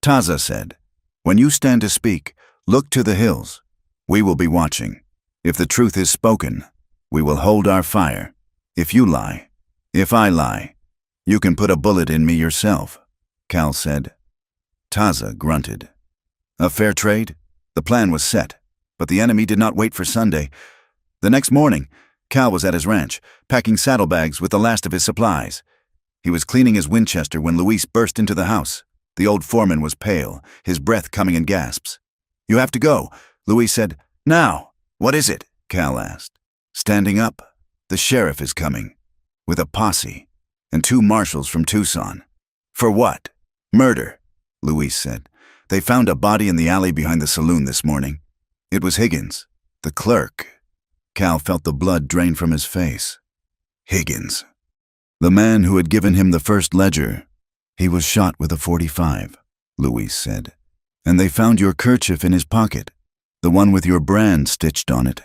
Taza said, when you stand to speak, look to the hills. We will be watching. If the truth is spoken, we will hold our fire. If you lie, if I lie, you can put a bullet in me yourself, Cal said. Taza grunted. A fair trade? The plan was set, but the enemy did not wait for Sunday. The next morning, Cal was at his ranch, packing saddlebags with the last of his supplies. He was cleaning his Winchester when Luis burst into the house. The old foreman was pale, his breath coming in gasps. "You have to go," Louise said. "Now." "What is it?" Cal asked. Standing up, "The sheriff is coming, with a posse, and 2 marshals from Tucson." "For what?" "Murder," Louise said. "They found a body in the alley behind the saloon this morning. It was Higgins, the clerk." Cal felt the blood drain from his face. Higgins. The man who had given him the first ledger. "He was shot with a .45, Louise said. "And they found your kerchief in his pocket, the one with your brand stitched on it.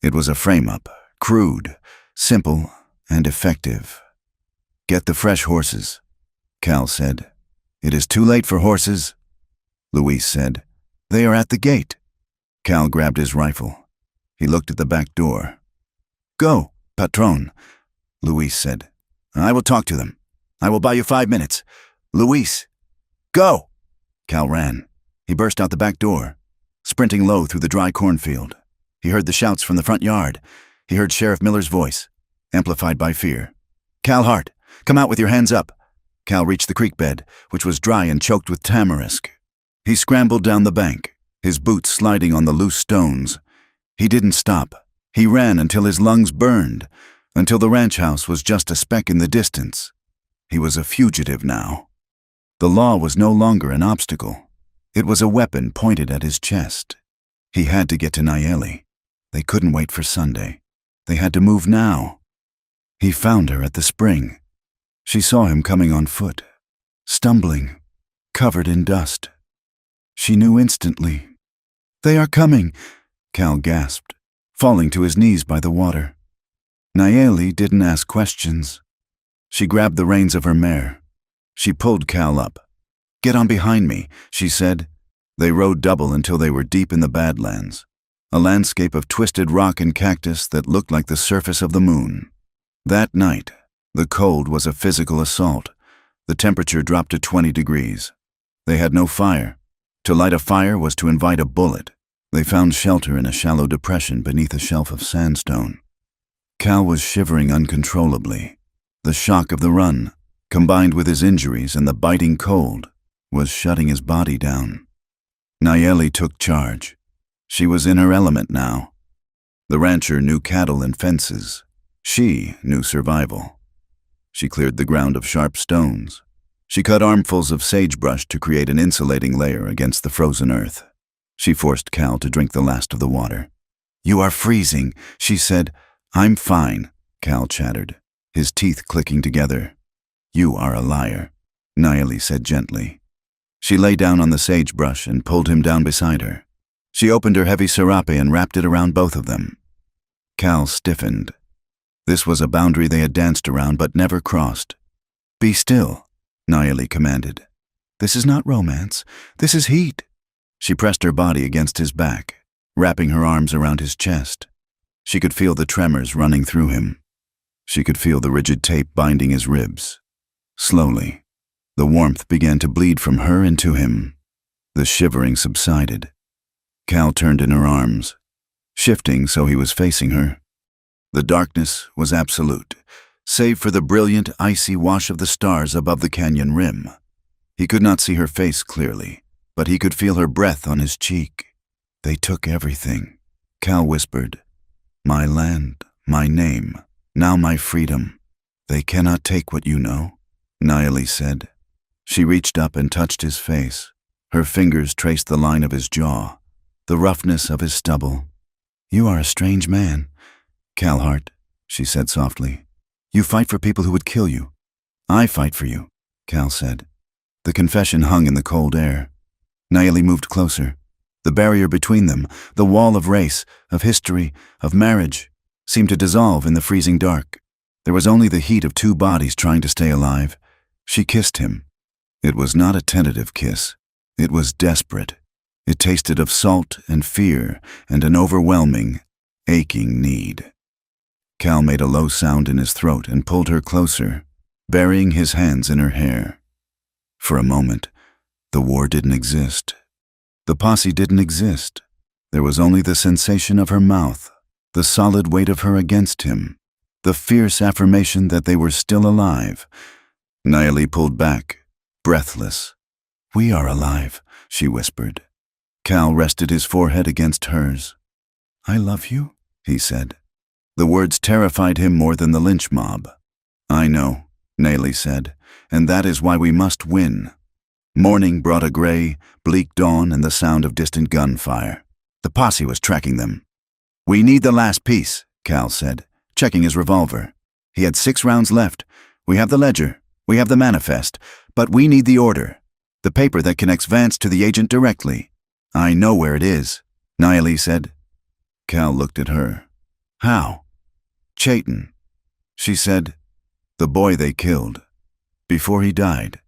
It was a frame-up, crude, simple, and effective." "Get the fresh horses," Cal said. "It is too late for horses," Louise said. "They are at the gate." Cal grabbed his rifle. He looked at the back door. "Go, patron," Louise said. "I will talk to them. I will buy you 5 minutes. Louise, go!" Cal ran. He burst out the back door, sprinting low through the dry cornfield. He heard the shouts from the front yard. He heard Sheriff Miller's voice, amplified by fear. "Cal Hart, come out with your hands up." Cal reached the creek bed, which was dry and choked with tamarisk. He scrambled down the bank, his boots sliding on the loose stones. He didn't stop. He ran until his lungs burned, until the ranch house was just a speck in the distance. He was a fugitive now. The law was no longer an obstacle. It was a weapon pointed at his chest. He had to get to Nayeli. They couldn't wait for Sunday. They had to move now. He found her at the spring. She saw him coming on foot, stumbling, covered in dust. She knew instantly. "They are coming," Cal gasped, falling to his knees by the water. Nayeli didn't ask questions. She grabbed the reins of her mare. She pulled Cal up. "Get on behind me," she said. They rode double until they were deep in the Badlands, a landscape of twisted rock and cactus that looked like the surface of the moon. That night, the cold was a physical assault. The temperature dropped to 20 degrees. They had no fire. To light a fire was to invite a bullet. They found shelter in a shallow depression beneath a shelf of sandstone. Cal was shivering uncontrollably. The shock of the run, combined with his injuries and the biting cold, was shutting his body down. Nayeli took charge. She was in her element now. The rancher knew cattle and fences. She knew survival. She cleared the ground of sharp stones. She cut armfuls of sagebrush to create an insulating layer against the frozen earth. She forced Cal to drink the last of the water. "You are freezing," she said. "I'm fine," Cal chattered, his teeth clicking together. "You are a liar," Nayeli said gently. She lay down on the sagebrush and pulled him down beside her. She opened her heavy serape and wrapped it around both of them. Cal stiffened. This was a boundary they had danced around but never crossed. "Be still," Nayeli commanded. "This is not romance. This is heat." She pressed her body against his back, wrapping her arms around his chest. She could feel the tremors running through him. She could feel the rigid tape binding his ribs. Slowly, the warmth began to bleed from her into him. The shivering subsided. Cal turned in her arms, shifting so he was facing her. The darkness was absolute, save for the brilliant, icy wash of the stars above the canyon rim. He could not see her face clearly, but he could feel her breath on his cheek. "They took everything," Cal whispered. "My land, my name, now my freedom. They cannot take what you know," Nayeli said. She reached up and touched his face. Her fingers traced the line of his jaw, the roughness of his stubble. "You are a strange man, Cal Hart," she said softly. "You fight for people who would kill you." "I fight for you," Cal said. The confession hung in the cold air. Nayeli moved closer. The barrier between them, the wall of race, of history, of marriage, seemed to dissolve in the freezing dark. There was only the heat of 2 bodies trying to stay alive. She kissed him. It was not a tentative kiss. It was desperate. It tasted of salt and fear and an overwhelming, aching need. Cal made a low sound in his throat and pulled her closer, burying his hands in her hair. For a moment, the war didn't exist. The posse didn't exist. There was only the sensation of her mouth, the solid weight of her against him, the fierce affirmation that they were still alive. Nayeli pulled back, breathless. "We are alive," she whispered. Cal rested his forehead against hers. "I love you," he said. The words terrified him more than the lynch mob. "I know," Naley said, "and that is why we must win." Morning brought a gray, bleak dawn and the sound of distant gunfire. The posse was tracking them. "We need the last piece," Cal said, checking his revolver. He had 6 rounds left. "We have the ledger. We have the manifest. But we need the order. The paper that connects Vance to the agent directly." "I know where it is," Naley said. Cal looked at her. "How?" "Chayton." She said, "The boy they killed. Before he died.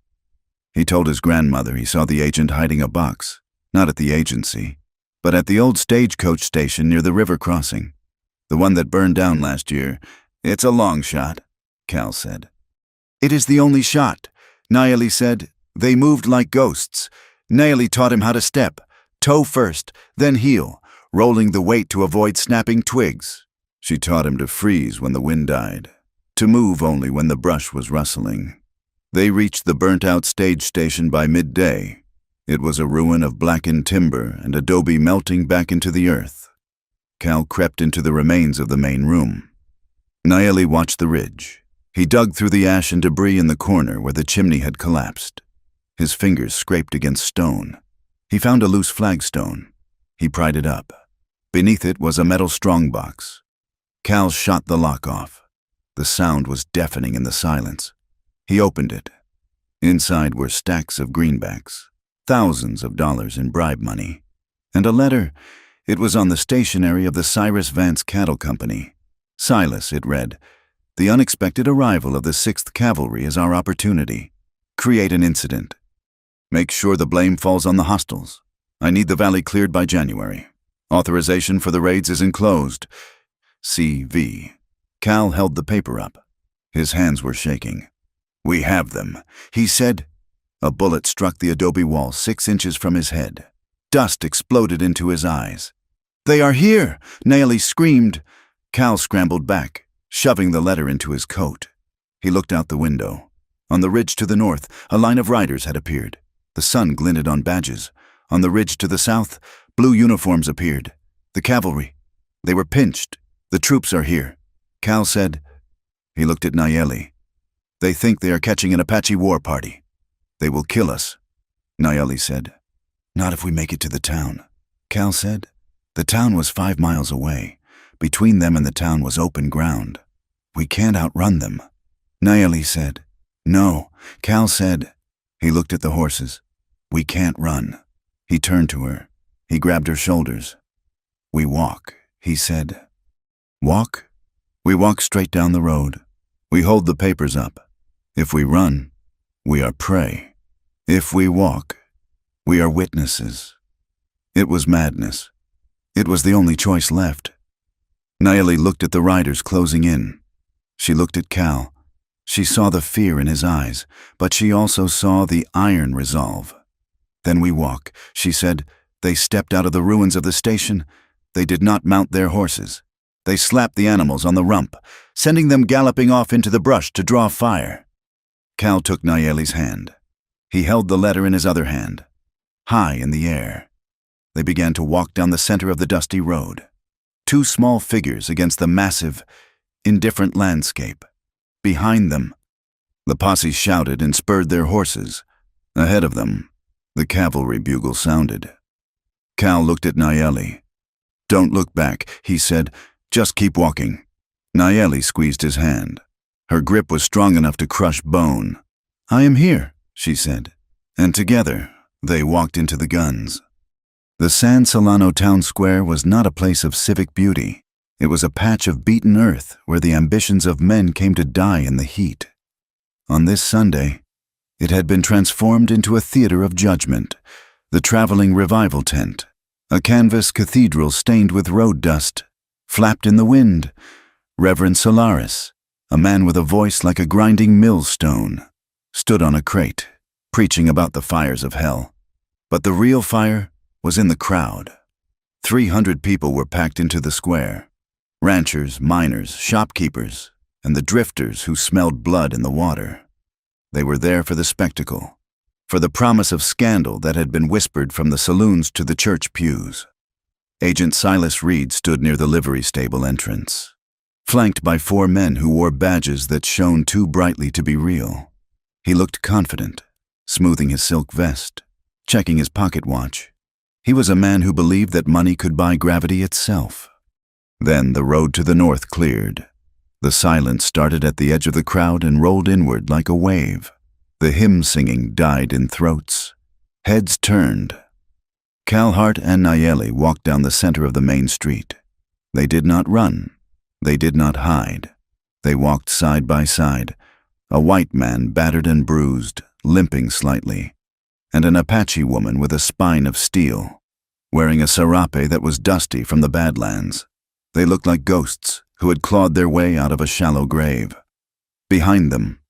He told his grandmother he saw the agent hiding a box, not at the agency, but at the old stagecoach station near the river crossing. The one that burned down last year. It's a long shot," Cal said. "It is the only shot," Nayeli said. "They moved like ghosts. Nayeli taught him how to step, toe first, then heel, rolling the weight to avoid snapping twigs. She taught him to freeze when the wind died, to move only when the brush was rustling. They reached the burnt-out stage station by midday. It was a ruin of blackened timber and adobe melting back into the earth. Cal crept into the remains of the main room. Nayeli watched the ridge. He dug through the ash and debris in the corner where the chimney had collapsed. His fingers scraped against stone. He found a loose flagstone. He pried it up. Beneath it was a metal strongbox. Cal shot the lock off. The sound was deafening in the silence. He opened it. Inside were stacks of greenbacks, thousands of dollars in bribe money, and a letter. It was on the stationery of the Cyrus Vance Cattle Company. "Silas," it read, "the unexpected arrival of the 6th Cavalry is our opportunity. Create an incident. Make sure the blame falls on the hostiles. I need the valley cleared by January. Authorization for the raids is enclosed. C.V." Cal held the paper up. His hands were shaking. "We have them," he said. A bullet struck the adobe wall 6 inches from his head. Dust exploded into his eyes. "They are here!" Nayeli screamed. Cal scrambled back, shoving the letter into his coat. He looked out the window. On the ridge to the north, a line of riders had appeared. The sun glinted on badges. On the ridge to the south, blue uniforms appeared. The cavalry. They were pinched. "The troops are here," Cal said. He looked at Nayeli. "They think they are catching an Apache war party. They will kill us," Nayeli said. "Not if we make it to the town," Cal said. The town was 5 miles away. Between them and the town was open ground. "We can't outrun them," Nayeli said. "No," Cal said. He looked at the horses. "We can't run." He turned to her. He grabbed her shoulders. "We walk," he said. "Walk?" "We walk straight down the road. We hold the papers up. If we run, we are prey. If we walk, we are witnesses." It was madness. It was the only choice left. Nayeli looked at the riders closing in. She looked at Cal. She saw the fear in his eyes, but she also saw the iron resolve. "Then we walk," she said. They stepped out of the ruins of the station. They did not mount their horses. They slapped the animals on the rump, sending them galloping off into the brush to draw fire. Cal took Nayeli's hand. He held the letter in his other hand, high in the air. They began to walk down the center of the dusty road. 2 small figures against the massive, indifferent landscape. Behind them, the posse shouted and spurred their horses. Ahead of them, the cavalry bugle sounded. Cal looked at Nayeli. "Don't look back," he said. "Just keep walking." Nayeli squeezed his hand. Her grip was strong enough to crush bone. "I am here," she said. And together, they walked into the guns. The San Solano town square was not a place of civic beauty. It was a patch of beaten earth where the ambitions of men came to die in the heat. On this Sunday, it had been transformed into a theater of judgment, the traveling revival tent, a canvas cathedral stained with road dust, flapped in the wind. Reverend Solaris, a man with a voice like a grinding millstone, stood on a crate, preaching about the fires of hell. But the real fire was in the crowd. 300 people were packed into the square. Ranchers, miners, shopkeepers, and the drifters who smelled blood in the water. They were there for the spectacle. for the promise of scandal that had been whispered from the saloons to the church pews. Agent Silas Reed stood near the livery stable entrance, flanked by 4 men who wore badges that shone too brightly to be real. He looked confident, smoothing his silk vest, checking his pocket watch. He was a man who believed that money could buy gravity itself. Then the road to the north cleared. The silence started at the edge of the crowd and rolled inward like a wave. The hymn singing died in throats. Heads turned. Cal Hart and Nayeli walked down the center of the main street. They did not run. They did not hide. They walked side by side, a white man battered and bruised, limping slightly, and an Apache woman with a spine of steel, wearing a serape that was dusty from the Badlands. They looked like ghosts who had clawed their way out of a shallow grave. Behind them,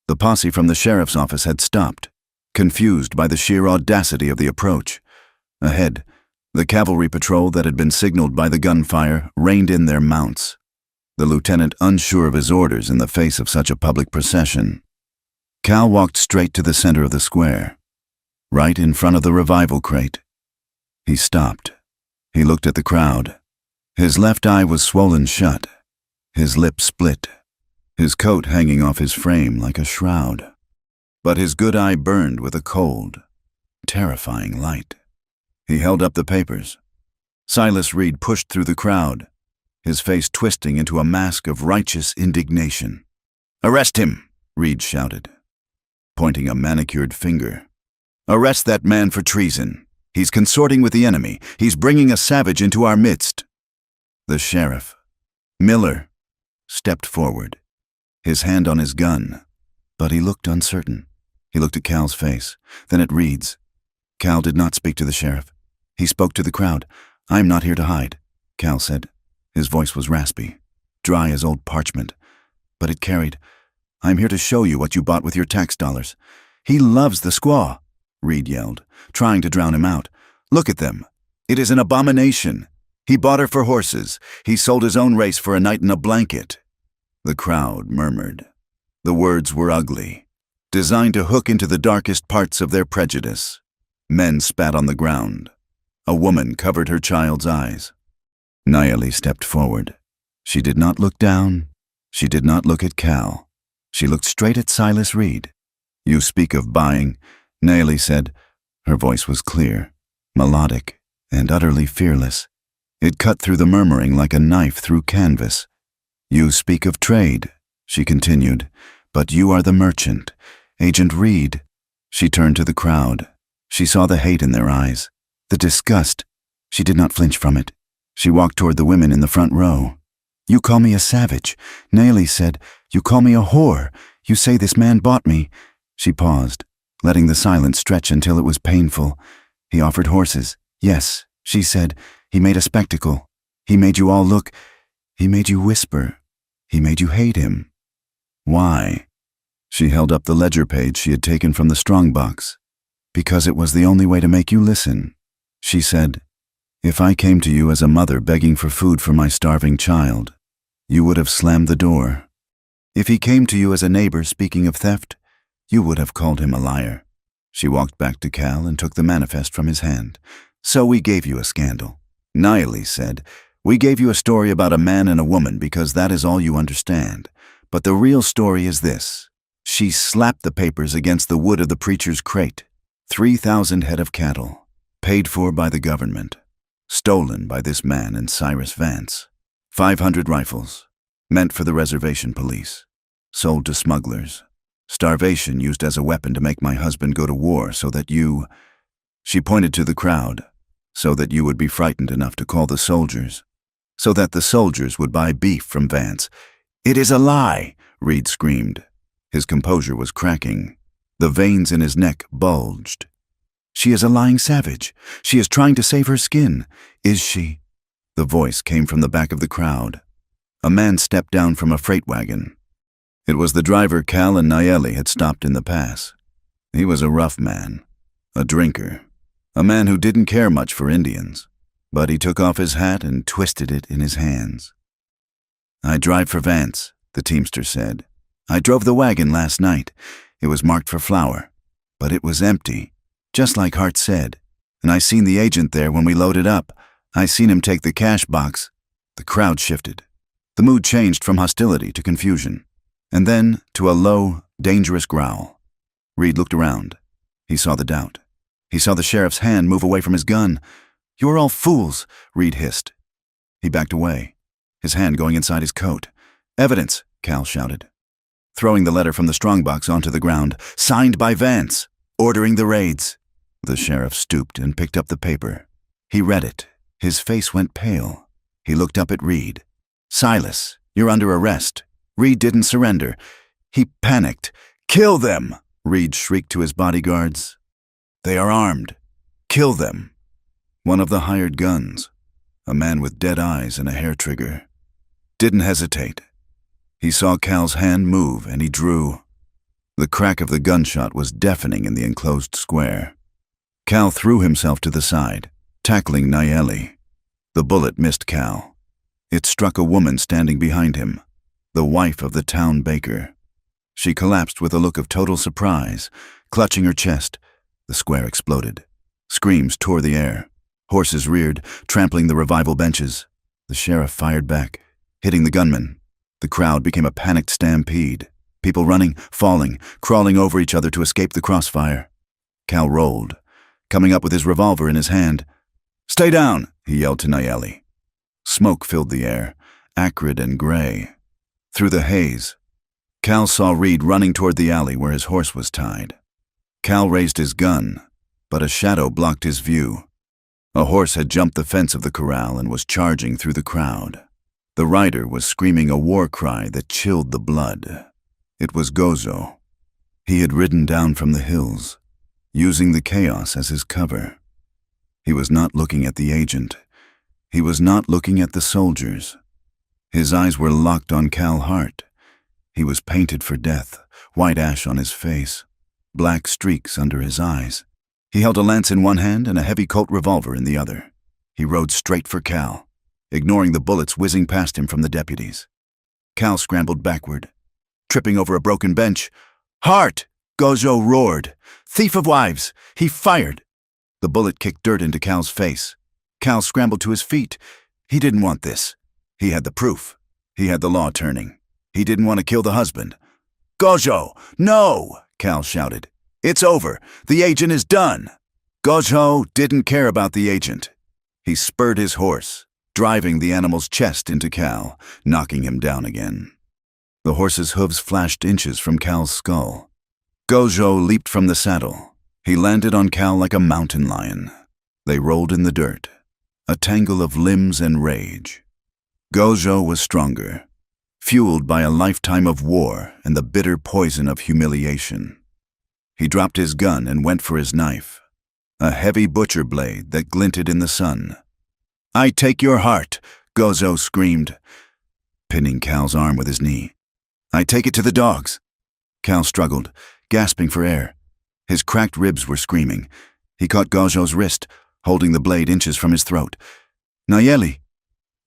the posse from the sheriff's office had stopped, confused by the sheer audacity of the approach. Ahead, the cavalry patrol that had been signaled by the gunfire reined in their mounts, the lieutenant unsure of his orders in the face of such a public procession. Cal walked straight to the center of the square, right in front of the revival crate. He stopped. He looked at the crowd. His left eye was swollen shut, his lip split, his coat hanging off his frame like a shroud. But his good eye burned with a cold, terrifying light. He held up the papers. Silas Reed pushed through the crowd, his face twisting into a mask of righteous indignation. "Arrest him!" Reed shouted, pointing a manicured finger. "Arrest that man for treason. He's consorting with the enemy. He's bringing a savage into our midst." The sheriff, Miller, stepped forward, his hand on his gun, but he looked uncertain. He looked at Cal's face, then at Reed's. Cal did not speak to the sheriff. He spoke to the crowd. "I am not here to hide," Cal said. His voice was raspy, dry as old parchment, but it carried, "I am here to show you what you bought with your tax dollars." "He loves the squaw," Reed yelled, trying to drown him out. "Look at them. It is an abomination. He bought her for horses. He sold his own race for a night in a blanket." The crowd murmured. The words were ugly, designed to hook into the darkest parts of their prejudice. Men spat on the ground. A woman covered her child's eyes. Nayeli stepped forward. She did not look down. She did not look at Cal. She looked straight at Silas Reed. "You speak of buying," Nayeli said. Her voice was clear, melodic, and utterly fearless. It cut through the murmuring like a knife through canvas. "You speak of trade," she continued, "but you are the merchant. Agent Reed." She turned to the crowd. She saw the hate in their eyes, the disgust. She did not flinch from it. She walked toward the women in the front row. "You call me a savage," Nayeli said. "You call me a whore. You say this man bought me." She paused, letting the silence stretch until it was painful. "He offered horses. Yes," she said. "He made a spectacle. He made you all look. He made you whisper. He made you hate him." "Why?" She held up the ledger page she had taken from the strongbox. "Because it was the only way to make you listen," she said. "If I came to you as a mother begging for food for my starving child, you would have slammed the door. If he came to you as a neighbor speaking of theft, you would have called him a liar." She walked back to Cal and took the manifest from his hand. "So we gave you a scandal," Nayeli said. "We gave you a story about a man and a woman because that is all you understand. But the real story is this." She slapped the papers against the wood of the preacher's crate. 3,000 head of cattle, paid for by the government, stolen by this man and Cyrus Vance. 500 rifles, meant for the reservation police, sold to smugglers. Starvation used as a weapon to make my husband go to war so that you— She pointed to the crowd, "so that you would be frightened enough to call the soldiers. So that the soldiers would buy beef from Vance." "It is a lie," Reed screamed. His composure was cracking. The veins in his neck bulged. "She is a lying savage. She is trying to save her skin." "Is she?" The voice came from the back of the crowd. A man stepped down from a freight wagon. It was the driver Cal and Nayeli had stopped in the pass. He was a rough man, a drinker, a man who didn't care much for Indians, but he took off his hat and twisted it in his hands. "I drive for Vance," the teamster said. "I drove the wagon last night. It was marked for flour. But it was empty, just like Hart said. And I seen the agent there when we loaded up. I seen him take the cash box. The crowd shifted. The mood changed from hostility to confusion, and then to a low, dangerous growl. Reed looked around. He saw the doubt. He saw the sheriff's hand move away from his gun. "You're all fools," Reed hissed. He backed away, his hand going inside his coat. "Evidence," Cal shouted, throwing the letter from the strongbox onto the ground. "Signed by Vance, ordering the raids." The sheriff stooped and picked up the paper. He read it. His face went pale. He looked up at Reed. "Silas, you're under arrest." Reed didn't surrender. He panicked. "Kill them!" Reed shrieked to his bodyguards. "They are armed. Kill them." One of the hired guns, a man with dead eyes and a hair trigger, didn't hesitate. He saw Cal's hand move and he drew. The crack of the gunshot was deafening in the enclosed square. Cal threw himself to the side, tackling Nayeli. The bullet missed Cal. It struck a woman standing behind him, the wife of the town baker. She collapsed with a look of total surprise, clutching her chest. The square exploded. Screams tore the air. Horses reared, trampling the revival benches. The sheriff fired back, hitting the gunman. The crowd became a panicked stampede. People running, falling, crawling over each other to escape the crossfire. Cal rolled, coming up with his revolver in his hand. "Stay down," he yelled to Nayeli. Smoke filled the air, acrid and gray. Through the haze, Cal saw Reed running toward the alley where his horse was tied. Cal raised his gun, but a shadow blocked his view. A horse had jumped the fence of the corral and was charging through the crowd. The rider was screaming a war cry that chilled the blood. It was Gozo. He had ridden down from the hills, using the chaos as his cover. He was not looking at the agent. He was not looking at the soldiers. His eyes were locked on Cal Hart. He was painted for death, white ash on his face, black streaks under his eyes. He held a lance in one hand and a heavy Colt revolver in the other. He rode straight for Cal, ignoring the bullets whizzing past him from the deputies. Cal scrambled backward, tripping over a broken bench. "Hart!" Gozo roared. "Thief of wives!" He fired. The bullet kicked dirt into Cal's face. Cal scrambled to his feet. He didn't want this. He had the proof. He had the law turning. He didn't want to kill the husband. "Gozo, no!" Cal shouted. "It's over. The agent is done." Gozo didn't care about the agent. He spurred his horse, driving the animal's chest into Cal, knocking him down again. The horse's hooves flashed inches from Cal's skull. Gozo leaped from the saddle. He landed on Cal like a mountain lion. They rolled in the dirt, a tangle of limbs and rage. Gozo was stronger, fueled by a lifetime of war and the bitter poison of humiliation. He dropped his gun and went for his knife, a heavy butcher blade that glinted in the sun. "I take your heart," Gozo screamed, pinning Cal's arm with his knee. "I take it to the dogs." Cal struggled, gasping for air. His cracked ribs were screaming. He caught Gozo's wrist, holding the blade inches from his throat. "Nayeli!"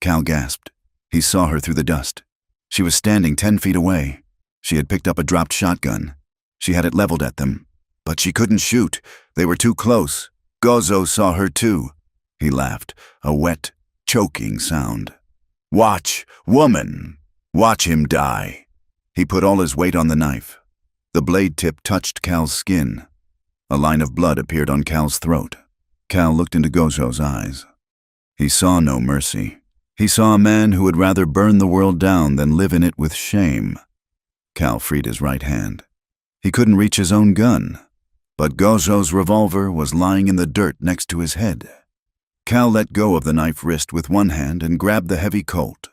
Cal gasped. He saw her through the dust. She was standing 10 feet away. She had picked up a dropped shotgun. She had it leveled at them, but she couldn't shoot. They were too close. Gozo saw her too. He laughed, a wet, choking sound. "Watch, woman! Watch him die!" He put all his weight on the knife. The blade tip touched Cal's skin. A line of blood appeared on Cal's throat. Cal looked into Gozo's eyes. He saw no mercy. He saw a man who would rather burn the world down than live in it with shame. Cal freed his right hand. He couldn't reach his own gun, but Gozo's revolver was lying in the dirt next to his head. Cal let go of the knife wrist with one hand and grabbed the heavy Colt.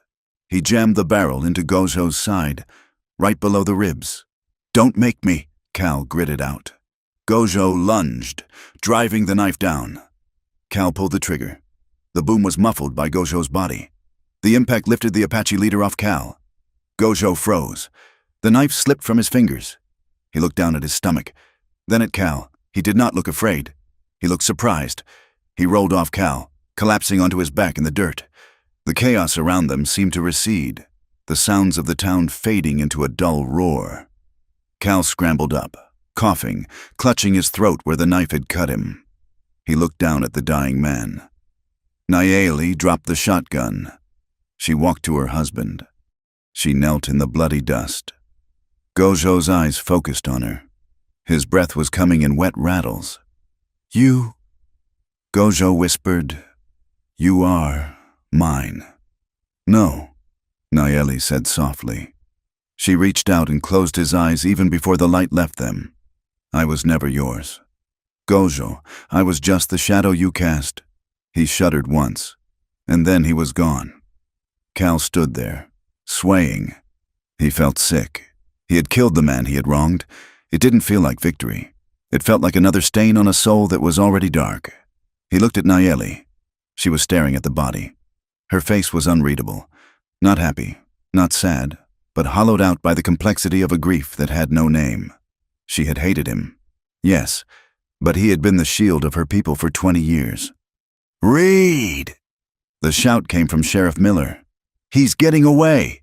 He jammed the barrel into Gozo's side, right below the ribs. "Don't make me," Cal gritted out. Gozo lunged, driving the knife down. Cal pulled the trigger. The boom was muffled by Gozo's body. The impact lifted the Apache leader off Cal. Gozo froze. The knife slipped from his fingers. He looked down at his stomach, then at Cal. He did not look afraid. He looked surprised. He rolled off Cal, collapsing onto his back in the dirt. The chaos around them seemed to recede, the sounds of the town fading into a dull roar. Cal scrambled up, coughing, clutching his throat where the knife had cut him. He looked down at the dying man. Nayeli dropped the shotgun. She walked to her husband. She knelt in the bloody dust. Gojo's eyes focused on her. His breath was coming in wet rattles. "You," Gojo whispered, "you are mine." "No," Nayeli said softly. She reached out and closed his eyes even before the light left them. "I was never yours. Gojo, I was just the shadow you cast." He shuddered once, and then he was gone. Cal stood there, swaying. He felt sick. He had killed the man he had wronged. It didn't feel like victory. It felt like another stain on a soul that was already dark. He looked at Nayeli. She was staring at the body. Her face was unreadable. Not happy, not sad, but hollowed out by the complexity of a grief that had no name. She had hated him. Yes, but he had been the shield of her people for 20 years. "Reed!" The shout came from Sheriff Miller. "He's getting away!"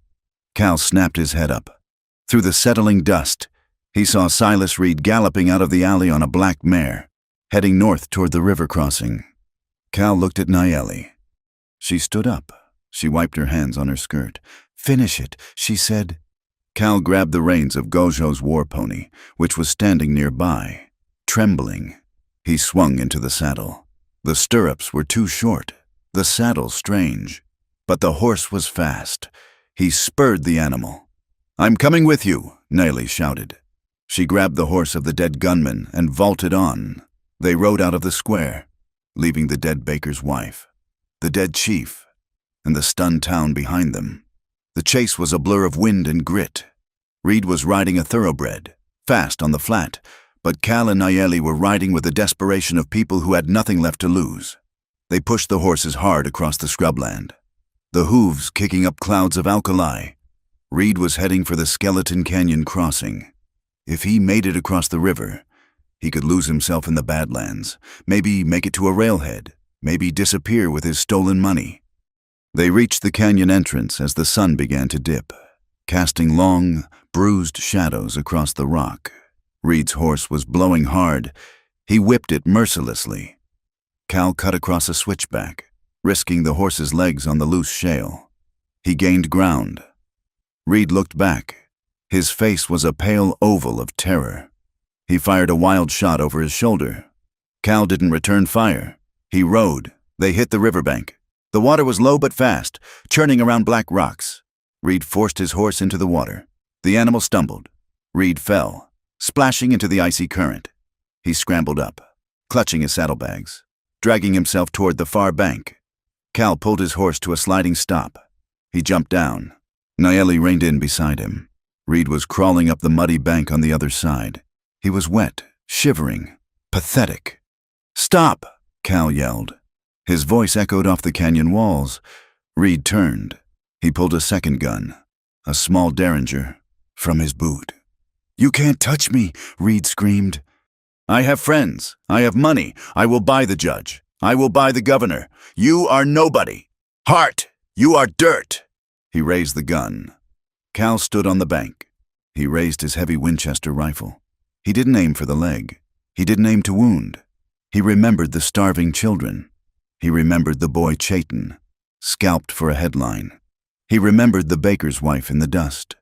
Cal snapped his head up. Through the settling dust, he saw Silas Reed galloping out of the alley on a black mare, heading north toward the river crossing. Cal looked at Nayeli. She stood up. She wiped her hands on her skirt. "Finish it," she said. Cal grabbed the reins of Gojo's war pony, which was standing nearby, trembling. He swung into the saddle. The stirrups were too short, the saddle strange, but the horse was fast. He spurred the animal. "I'm coming with you," Nayeli shouted. She grabbed the horse of the dead gunman and vaulted on. They rode out of the square, leaving the dead baker's wife, the dead chief, and the stunned town behind them. The chase was a blur of wind and grit. Reed was riding a thoroughbred, fast on the flat, but Cal and Nayeli were riding with the desperation of people who had nothing left to lose. They pushed the horses hard across the scrubland, the hooves kicking up clouds of alkali. Reed was heading for the Skeleton Canyon crossing. If he made it across the river, he could lose himself in the Badlands, maybe make it to a railhead, maybe disappear with his stolen money. They reached the canyon entrance as the sun began to dip, casting long, bruised shadows across the rock. Reed's horse was blowing hard. He whipped it mercilessly. Cal cut across a switchback, risking the horse's legs on the loose shale. He gained ground. Reed looked back. His face was a pale oval of terror. He fired a wild shot over his shoulder. Cal didn't return fire. He rode. They hit the riverbank. The water was low but fast, churning around black rocks. Reed forced his horse into the water. The animal stumbled. Reed fell, splashing into the icy current. He scrambled up, clutching his saddlebags, dragging himself toward the far bank. Cal pulled his horse to a sliding stop. He jumped down. Nayeli reined in beside him. Reed was crawling up the muddy bank on the other side. He was wet, shivering, pathetic. "Stop!" Cal yelled. His voice echoed off the canyon walls. Reed turned. He pulled a second gun, a small derringer, from his boot. "You can't touch me," Reed screamed. "I have friends. I have money. I will buy the judge. I will buy the governor. You are nobody. Hart, you are dirt." He raised the gun. Cal stood on the bank. He raised his heavy Winchester rifle. He didn't aim for the leg. He didn't aim to wound. He remembered the starving children. He remembered the boy Chayton, scalped for a headline. He remembered the baker's wife in the dust.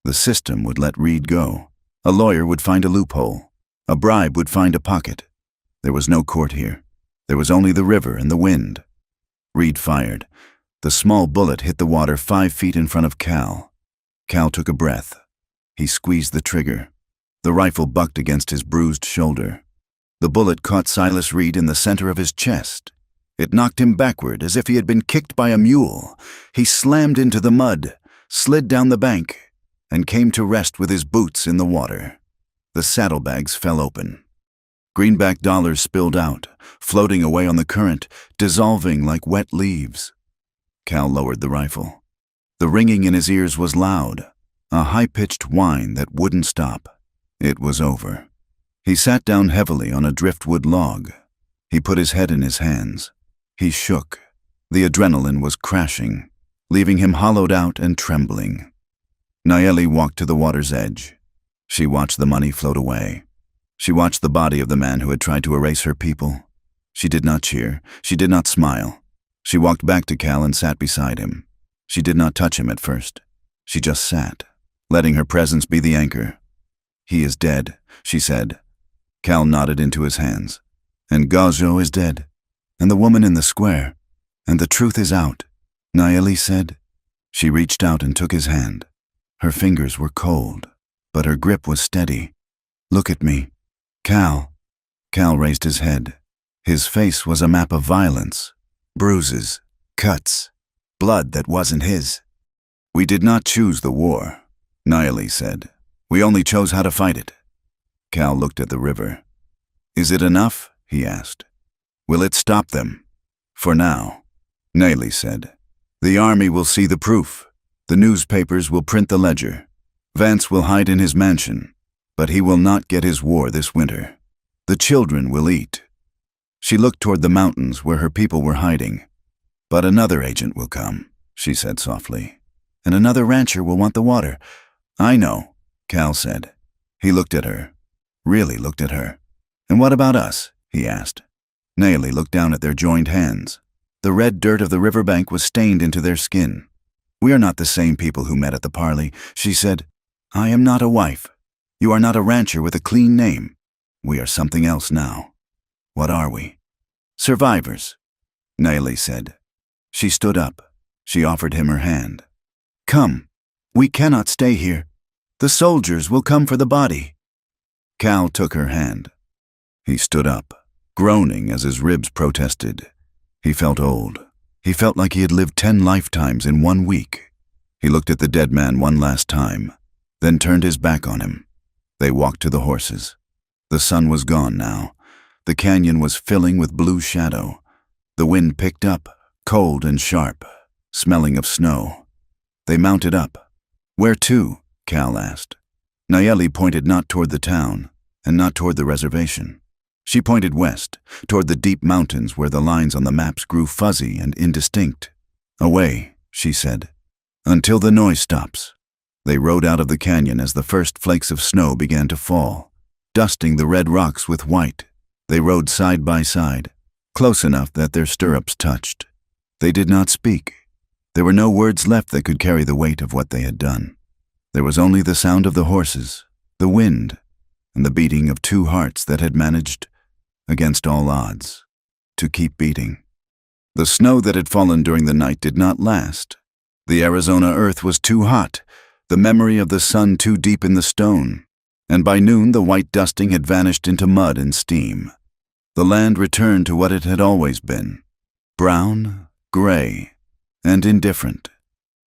The system would let Reed go. A lawyer would find a loophole. A bribe would find a pocket. There was no court here. There was only the river and the wind. Reed fired. The small bullet hit the water 5 feet in front of Cal. Cal took a breath. He squeezed the trigger. The rifle bucked against his bruised shoulder. The bullet caught Silas Reed in the center of his chest. It knocked him backward as if he had been kicked by a mule. He slammed into the mud, slid down the bank, and came to rest with his boots in the water. The saddlebags fell open. Greenback dollars spilled out, floating away on the current, dissolving like wet leaves. Cal lowered the rifle. The ringing in his ears was loud, a high-pitched whine that wouldn't stop. It was over. He sat down heavily on a driftwood log. He put his head in his hands. He shook. The adrenaline was crashing, leaving him hollowed out and trembling. Nayeli walked to the water's edge. She watched the money float away. She watched the body of the man who had tried to erase her people. She did not cheer. She did not smile. She walked back to Cal and sat beside him. She did not touch him at first. She just sat, letting her presence be the anchor. "He is dead," she said. Cal nodded into his hands. "And Gajo is dead. And the woman in the square. And the truth is out," Nayeli said. She reached out and took his hand. Her fingers were cold, but her grip was steady. "Look at me. Cal." Cal raised his head. His face was a map of violence. Bruises, cuts, blood that wasn't his. "We did not choose the war," Nayeli said. "We only chose how to fight it." Cal looked at the river. "Is it enough?" he asked. "Will it stop them?" "For now," Nayeli said. "The army will see the proof. The newspapers will print the ledger. Vance will hide in his mansion, but he will not get his war this winter. The children will eat." She looked toward the mountains where her people were hiding. "But another agent will come," she said softly. "And another rancher will want the water." "I know," Cal said. He looked at her. Really looked at her. "And what about us?" he asked. Nayeli looked down at their joined hands. The red dirt of the riverbank was stained into their skin. "We are not the same people who met at the parley," she said. "I am not a wife. You are not a rancher with a clean name. We are something else now." "What are we?" "Survivors," Nayeli said. She stood up. She offered him her hand. "Come. We cannot stay here. The soldiers will come for the body." Cal took her hand. He stood up, groaning as his ribs protested. He felt old. He felt like he had lived 10 lifetimes in 1 week. He looked at the dead man one last time, then turned his back on him. They walked to the horses. The sun was gone now. The canyon was filling with blue shadow. The wind picked up, cold and sharp, smelling of snow. They mounted up. "Where to?" Cal asked. Nayeli pointed not toward the town, and not toward the reservation. She pointed west, toward the deep mountains where the lines on the maps grew fuzzy and indistinct. "Away," she said, "until the noise stops." They rode out of the canyon as the first flakes of snow began to fall, dusting the red rocks with white. They rode side by side, close enough that their stirrups touched. They did not speak. There were no words left that could carry the weight of what they had done. There was only the sound of the horses, the wind, and the beating of 2 hearts that had managed, against all odds, to keep beating. The snow that had fallen during the night did not last. The Arizona earth was too hot, the memory of the sun too deep in the stone, and by noon the white dusting had vanished into mud and steam. The land returned to what it had always been, brown, gray, and indifferent.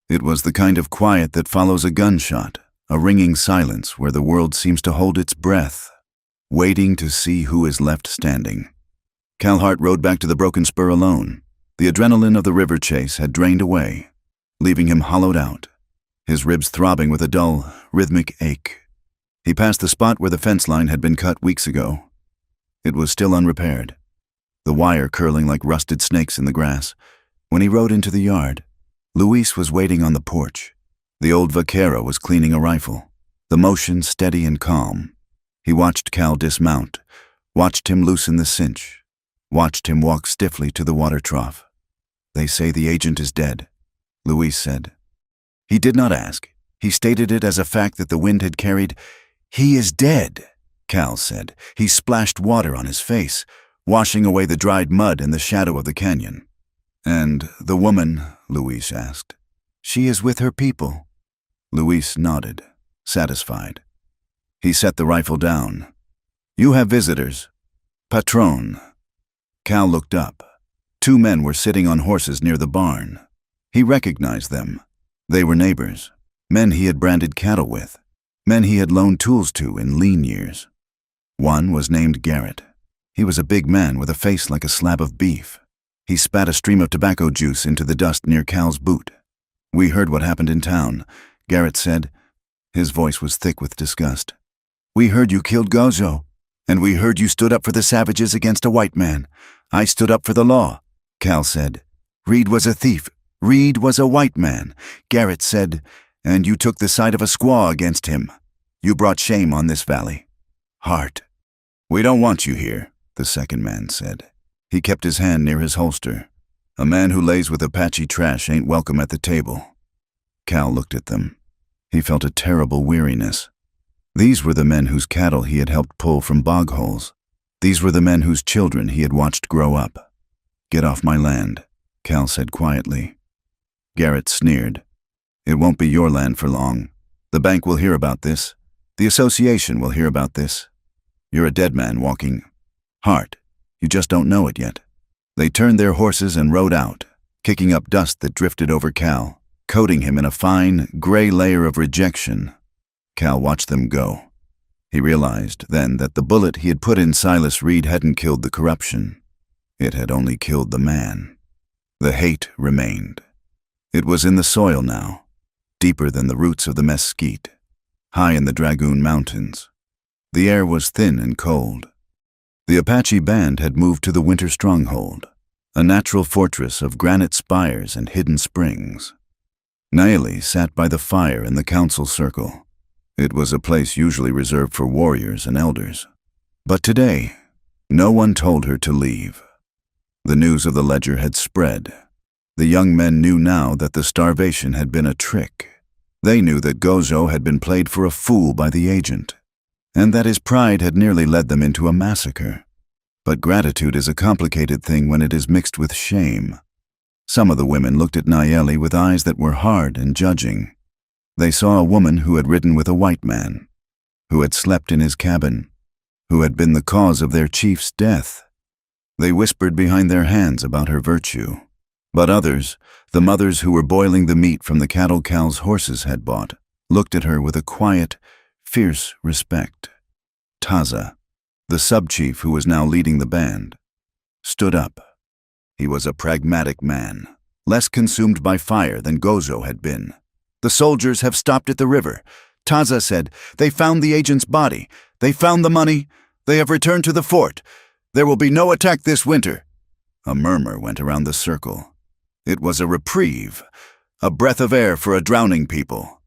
It was the kind of quiet that follows a gunshot, a ringing silence where the world seems to hold its breath, waiting to see who is left standing. Cal Hart rode back to the Broken Spur alone. The adrenaline of the river chase had drained away, leaving him hollowed out, his ribs throbbing with a dull, rhythmic ache. He passed the spot where the fence line had been cut weeks ago. It was still unrepaired, the wire curling like rusted snakes in the grass. When he rode into the yard, Luis was waiting on the porch. The old vaquero was cleaning a rifle, the motion steady and calm. He watched Cal dismount, watched him loosen the cinch, watched him walk stiffly to the water trough. "They say the agent is dead," Luis said. He did not ask. He stated it as a fact that the wind had carried. "He is dead," Cal said. He splashed water on his face, washing away the dried mud in the shadow of the canyon. "And the woman?" Luis asked. "She is with her people." Luis nodded, satisfied. He set the rifle down. "You have visitors. Patron." Cal looked up. 2 men were sitting on horses near the barn. He recognized them. They were neighbors, men he had branded cattle with, men he had loaned tools to in lean years. One was named Garrett. He was a big man with a face like a slab of beef. He spat a stream of tobacco juice into the dust near Cal's boot. "We heard what happened in town," Garrett said. His voice was thick with disgust. "We heard you killed Gajo, and we heard you stood up for the savages against a white man. I stood up for the law," Cal said. "Reed was a thief. Reed was a white man," Garrett said, "and you took the side of a squaw against him. You brought shame on this valley." "Hart," "We don't want you here," the second man said. He kept his hand near his holster. "A man who lays with Apache trash ain't welcome at the table." Cal looked at them. He felt a terrible weariness. These were the men whose cattle he had helped pull from bog holes. These were the men whose children he had watched grow up. "Get off my land," Cal said quietly. Garrett sneered. "It won't be your land for long. The bank will hear about this. The association will hear about this. You're a dead man walking. Hart, you just don't know it yet." They turned their horses and rode out, kicking up dust that drifted over Cal, coating him in a fine, gray layer of rejection. Cal watched them go. He realized then that the bullet he had put in Silas Reed hadn't killed the corruption. It had only killed the man. The hate remained. It was in the soil now, deeper than the roots of the mesquite, high in the Dragoon Mountains. The air was thin and cold. The Apache band had moved to the winter stronghold, a natural fortress of granite spires and hidden springs. Naeli sat by the fire in the council circle. It was a place usually reserved for warriors and elders. But today, no one told her to leave. The news of the ledger had spread. The young men knew now that the starvation had been a trick. They knew that Gozo had been played for a fool by the agent, and that his pride had nearly led them into a massacre. But gratitude is a complicated thing when it is mixed with shame. Some of the women looked at Naeli with eyes that were hard and judging. They saw a woman who had ridden with a white man, who had slept in his cabin, who had been the cause of their chief's death. They whispered behind their hands about her virtue. But others, the mothers who were boiling the meat from the cattle Cal's horses had bought, looked at her with a quiet, fierce respect. Taza, the sub-chief who was now leading the band, stood up. He was a pragmatic man, less consumed by fire than Gozo had been. "The soldiers have stopped at the river," Taza said. "They found the agent's body. They found the money. They have returned to the fort. There will be no attack this winter." A murmur went around the circle. It was a reprieve, a breath of air for a drowning people.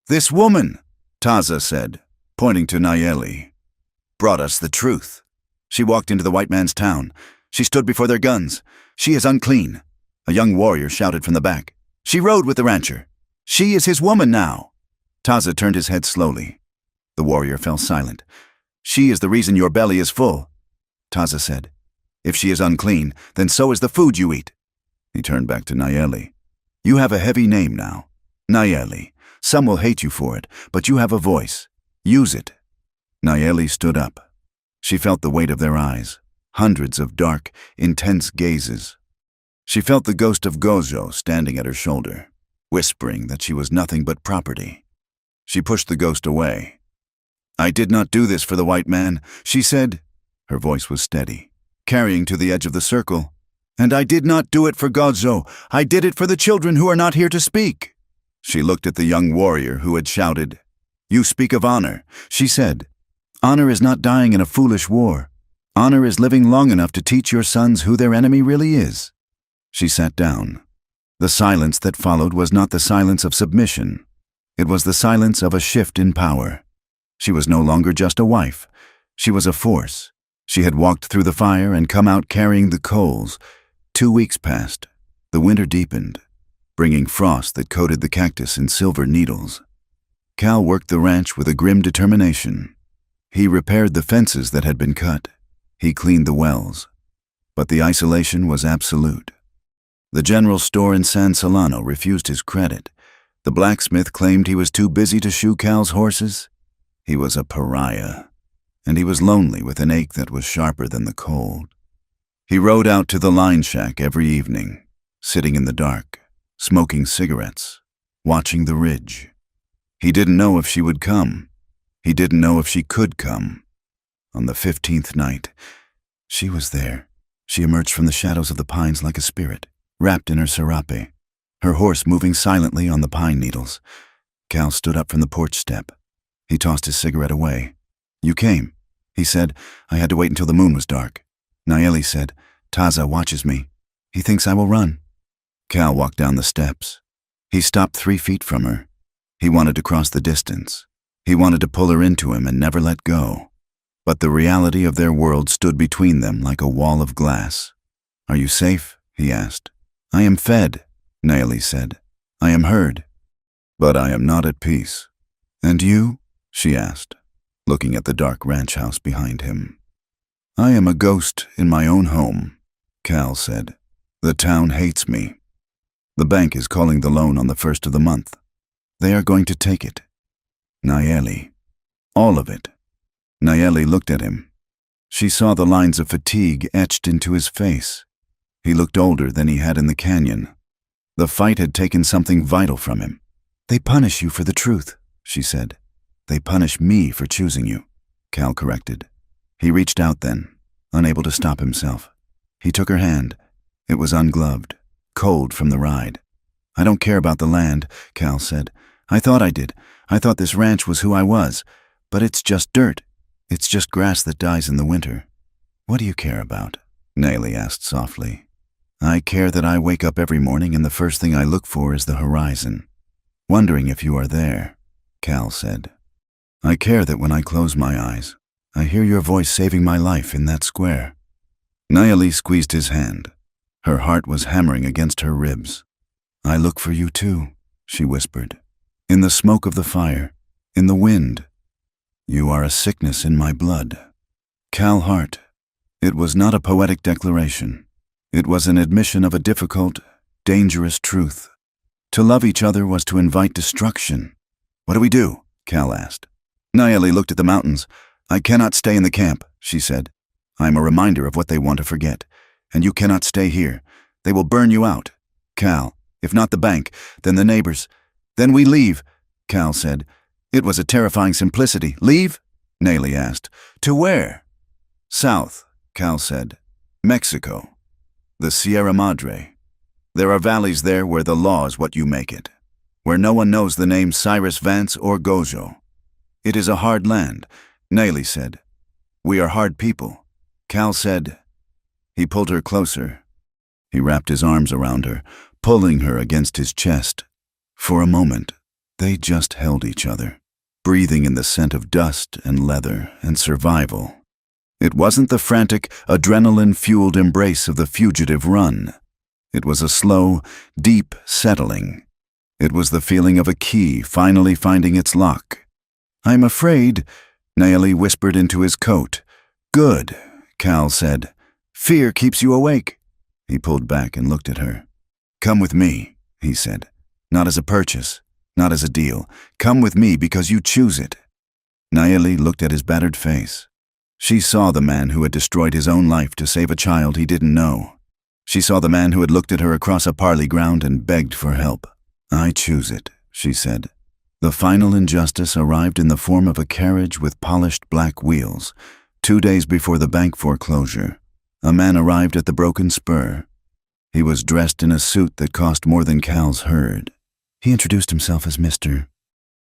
"This woman," Taza said, pointing to Naeli, "brought us the truth. She walked into the white man's town. She stood before their guns. She is unclean." A young warrior shouted from the back. "She rode with the rancher. She is his woman now." Taza turned his head slowly. The warrior fell silent. "She is the reason your belly is full," Taza said. "If she is unclean, then so is the food you eat." He turned back to Naeli. "You have a heavy name now. Naeli. Some will hate you for it, but you have a voice. Use it." Naeli stood up. She felt the weight of their eyes, hundreds of dark, intense gazes. She felt the ghost of Gozo standing at her shoulder, whispering that she was nothing but property. She pushed the ghost away. "I did not do this for the white man," she said. Her voice was steady, carrying to the edge of the circle. "And I did not do it for Gozo. I did it for the children who are not here to speak." She looked at the young warrior who had shouted. "You speak of honor," she said. "Honor is not dying in a foolish war. Honor is living long enough to teach your sons who their enemy really is." She sat down. The silence that followed was not the silence of submission. It was the silence of a shift in power. She was no longer just a wife. She was a force. She had walked through the fire and come out carrying the coals. 2 weeks passed. The winter deepened, bringing frost that coated the cactus in silver needles. Cal worked the ranch with a grim determination. He repaired the fences that had been cut. He cleaned the wells. But the isolation was absolute. The general store in San Solano refused his credit. The blacksmith claimed he was too busy to shoe Cal's horses. He was a pariah, and he was lonely with an ache that was sharper than the cold. He rode out to the line shack every evening, sitting in the dark, smoking cigarettes, watching the ridge. He didn't know if she would come. He didn't know if she could come. On the 15th night, she was there. She emerged from the shadows of the pines like a spirit, wrapped in her serape, her horse moving silently on the pine needles. Cal stood up from the porch step. He tossed his cigarette away. "You came," he said. "I had to wait until the moon was dark." Naeli said, "Taza watches me. He thinks I will run." Cal walked down the steps. He stopped 3 feet from her. He wanted to cross the distance. He wanted to pull her into him and never let go. But the reality of their world stood between them like a wall of glass. "Are you safe?" he asked. "I am fed," Naomi said. "I am heard. But I am not at peace." "And you?" she asked, looking at the dark ranch house behind him. "I am a ghost in my own home," Cal said. "The town hates me. The bank is calling the loan on the 1st of the month. They are going to take it. Naomi. All of it." Naomi looked at him. She saw the lines of fatigue etched into his face. He looked older than he had in the canyon. The fight had taken something vital from him. "They punish you for the truth," she said. "They punish me for choosing you," Cal corrected. He reached out then, unable to stop himself. He took her hand. It was ungloved, cold from the ride. "I don't care about the land," Cal said. "I thought I did. I thought this ranch was who I was. But it's just dirt. It's just grass that dies in the winter." "What do you care about?" Naomi asked softly. "I care that I wake up every morning and the first thing I look for is the horizon. Wondering if you are there," Cal said. "I care that when I close my eyes, I hear your voice saving my life in that square." Naomi squeezed his hand. Her heart was hammering against her ribs. "I look for you too," she whispered. "In the smoke of the fire, in the wind. You are a sickness in my blood." Cal Hart. It was not a poetic declaration. It was an admission of a difficult, dangerous truth. To love each other was to invite destruction. "What do we do?" Cal asked. Naomi looked at the mountains. "I cannot stay in the camp," she said. "I am a reminder of what they want to forget. And you cannot stay here. They will burn you out. Cal, if not the bank, then the neighbors. Then we leave," Cal said. It was a terrifying simplicity. "Leave?" Naomi asked. "To where?" "South," Cal said. "Mexico. The Sierra Madre. There are valleys there where the law is what you make it. Where no one knows the names Cyrus Vance or Gojo. It is a hard land," Naomi said. "We are hard people," Cal said. He pulled her closer. He wrapped his arms around her, pulling her against his chest. For a moment, they just held each other, breathing in the scent of dust and leather and survival. It wasn't the frantic, adrenaline-fueled embrace of the fugitive run. It was a slow, deep settling. It was the feeling of a key finally finding its lock. "I'm afraid," Naomi whispered into his coat. "Good," Cal said. "Fear keeps you awake." He pulled back and looked at her. "Come with me," he said. "Not as a purchase, not as a deal. Come with me because you choose it." Naomi looked at his battered face. She saw the man who had destroyed his own life to save a child he didn't know. She saw the man who had looked at her across a parley ground and begged for help. "I choose it," she said. The final injustice arrived in the form of a carriage with polished black wheels. 2 days before the bank foreclosure, a man arrived at the Broken Spur. He was dressed in a suit that cost more than Cal's herd. He introduced himself as Mr.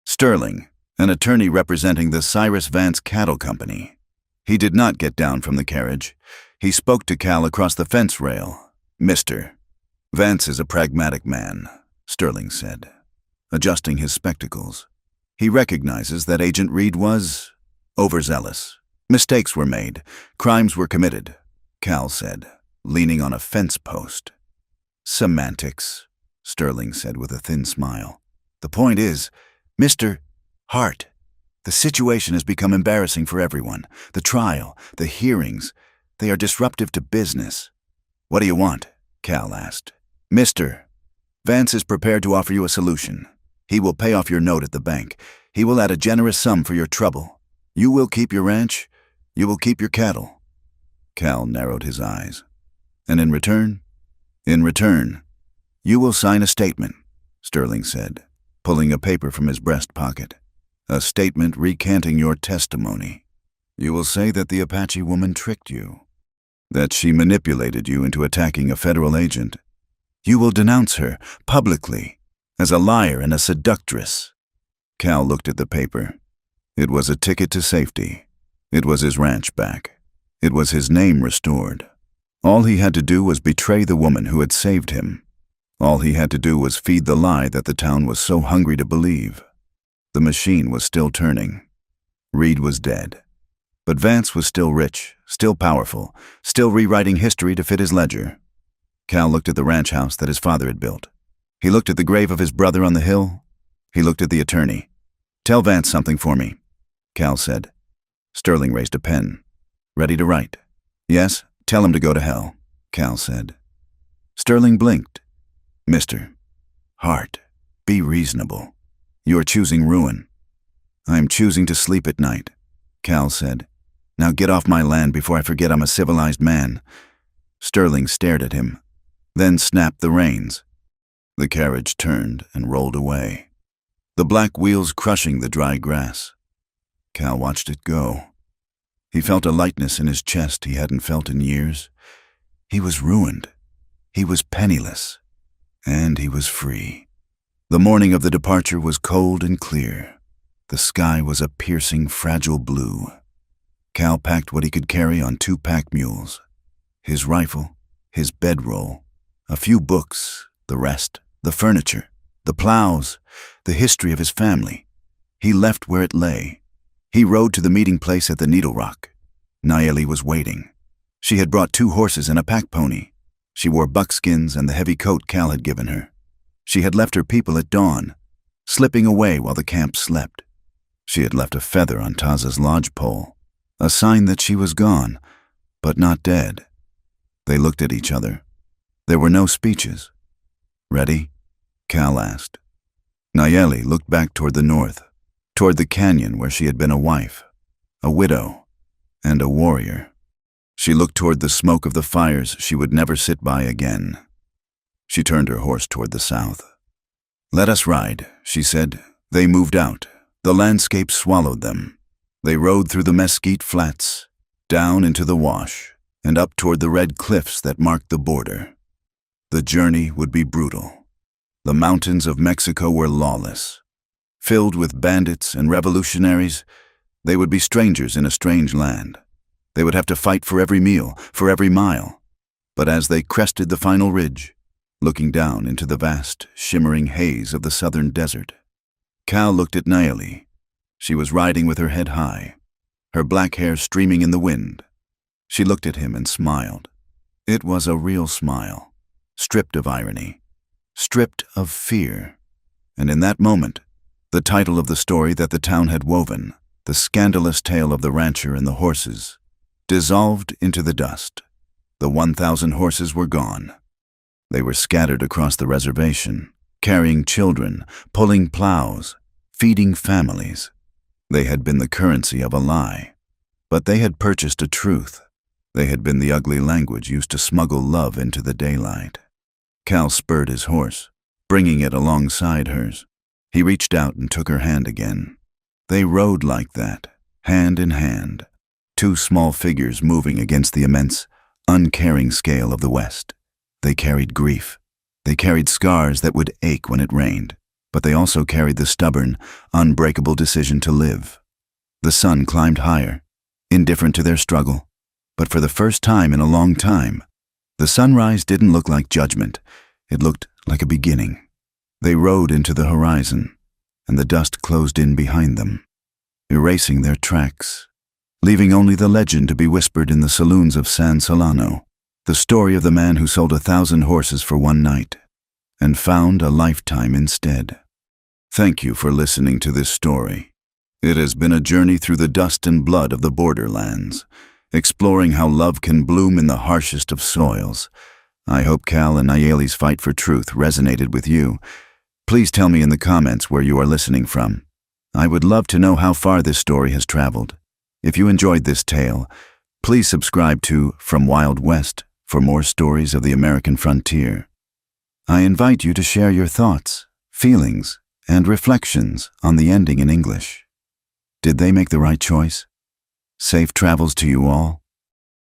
Sterling, an attorney representing the Cyrus Vance Cattle Company. He did not get down from the carriage. He spoke to Cal across the fence rail. "Mr. Vance is a pragmatic man," Sterling said, adjusting his spectacles. "He recognizes that Agent Reed was overzealous. Mistakes were made. Crimes were committed," Cal said, leaning on a fence post. "Semantics," Sterling said with a thin smile. "The point is, Mr. Hart, the situation has become embarrassing for everyone. The trial, the hearings, they are disruptive to business." "What do you want?" Cal asked. "Mr. Vance is prepared to offer you a solution. He will pay off your note at the bank. He will add a generous sum for your trouble. You will keep your ranch. You will keep your cattle." Cal narrowed his eyes. "And in return?" "In return, you will sign a statement," Sterling said, pulling a paper from his breast pocket. "A statement recanting your testimony. You will say that the Apache woman tricked you, that she manipulated you into attacking a federal agent. You will denounce her, publicly, as a liar and a seductress." Cal looked at the paper. It was a ticket to safety. It was his ranch back. It was his name restored. All he had to do was betray the woman who had saved him. All he had to do was feed the lie that the town was so hungry to believe. The machine was still turning. Reed was dead. But Vance was still rich, still powerful, still rewriting history to fit his ledger. Cal looked at the ranch house that his father had built. He looked at the grave of his brother on the hill. He looked at the attorney. "Tell Vance something for me," Cal said. Sterling raised a pen, ready to write. "Yes, tell him to go to hell," Cal said. Sterling blinked. "Mr. Hart, be reasonable. You are choosing ruin." "I am choosing to sleep at night," Cal said. "Now get off my land before I forget I'm a civilized man." Sterling stared at him, then snapped the reins. The carriage turned and rolled away, the black wheels crushing the dry grass. Cal watched it go. He felt a lightness in his chest he hadn't felt in years. He was ruined. He was penniless. And he was free. The morning of the departure was cold and clear. The sky was a piercing, fragile blue. Cal packed what he could carry on 2 pack mules. His rifle, his bedroll, a few books, the rest, the furniture, the plows, the history of his family. He left where it lay. He rode to the meeting place at the Needle Rock. Nayeli was waiting. She had brought 2 horses and a pack pony. She wore buckskins and the heavy coat Cal had given her. She had left her people at dawn, slipping away while the camp slept. She had left a feather on Taza's lodgepole, a sign that she was gone, but not dead. They looked at each other. There were no speeches. "Ready?" Cal asked. Nayeli looked back toward the north, toward the canyon where she had been a wife, a widow, and a warrior. She looked toward the smoke of the fires she would never sit by again. She turned her horse toward the south. "Let us ride," she said. They moved out. The landscape swallowed them. They rode through the mesquite flats, down into the wash, and up toward the red cliffs that marked the border. The journey would be brutal. The mountains of Mexico were lawless. Filled with bandits and revolutionaries, they would be strangers in a strange land. They would have to fight for every meal, for every mile. But as they crested the final ridge, looking down into the vast, shimmering haze of the southern desert, Cal looked at Nayeli. She was riding with her head high, her black hair streaming in the wind. She looked at him and smiled. It was a real smile, stripped of irony, stripped of fear. And in that moment, the title of the story that the town had woven, the scandalous tale of the rancher and the horses, dissolved into the dust. The 1,000 horses were gone. They were scattered across the reservation, carrying children, pulling plows, feeding families. They had been the currency of a lie, but they had purchased a truth. They had been the ugly language used to smuggle love into the daylight. Cal spurred his horse, bringing it alongside hers. He reached out and took her hand again. They rode like that, hand in hand. 2 small figures moving against the immense, uncaring scale of the West. They carried grief. They carried scars that would ache when it rained, but they also carried the stubborn, unbreakable decision to live. The sun climbed higher, indifferent to their struggle, but for the first time in a long time, the sunrise didn't look like judgment. It looked like a beginning. They rode into the horizon, and the dust closed in behind them, erasing their tracks, leaving only the legend to be whispered in the saloons of San Solano, the story of the man who sold 1,000 horses for one night and found a lifetime instead. Thank you for listening to this story. It has been a journey through the dust and blood of the borderlands, exploring how love can bloom in the harshest of soils. I hope Cal and Nayeli's fight for truth resonated with you. Please tell me in the comments where you are listening from. I would love to know how far this story has traveled. If you enjoyed this tale, please subscribe to From Wild West for more stories of the American frontier. I invite you to share your thoughts, feelings, and reflections on the ending in English. Did they make the right choice? Safe travels to you all.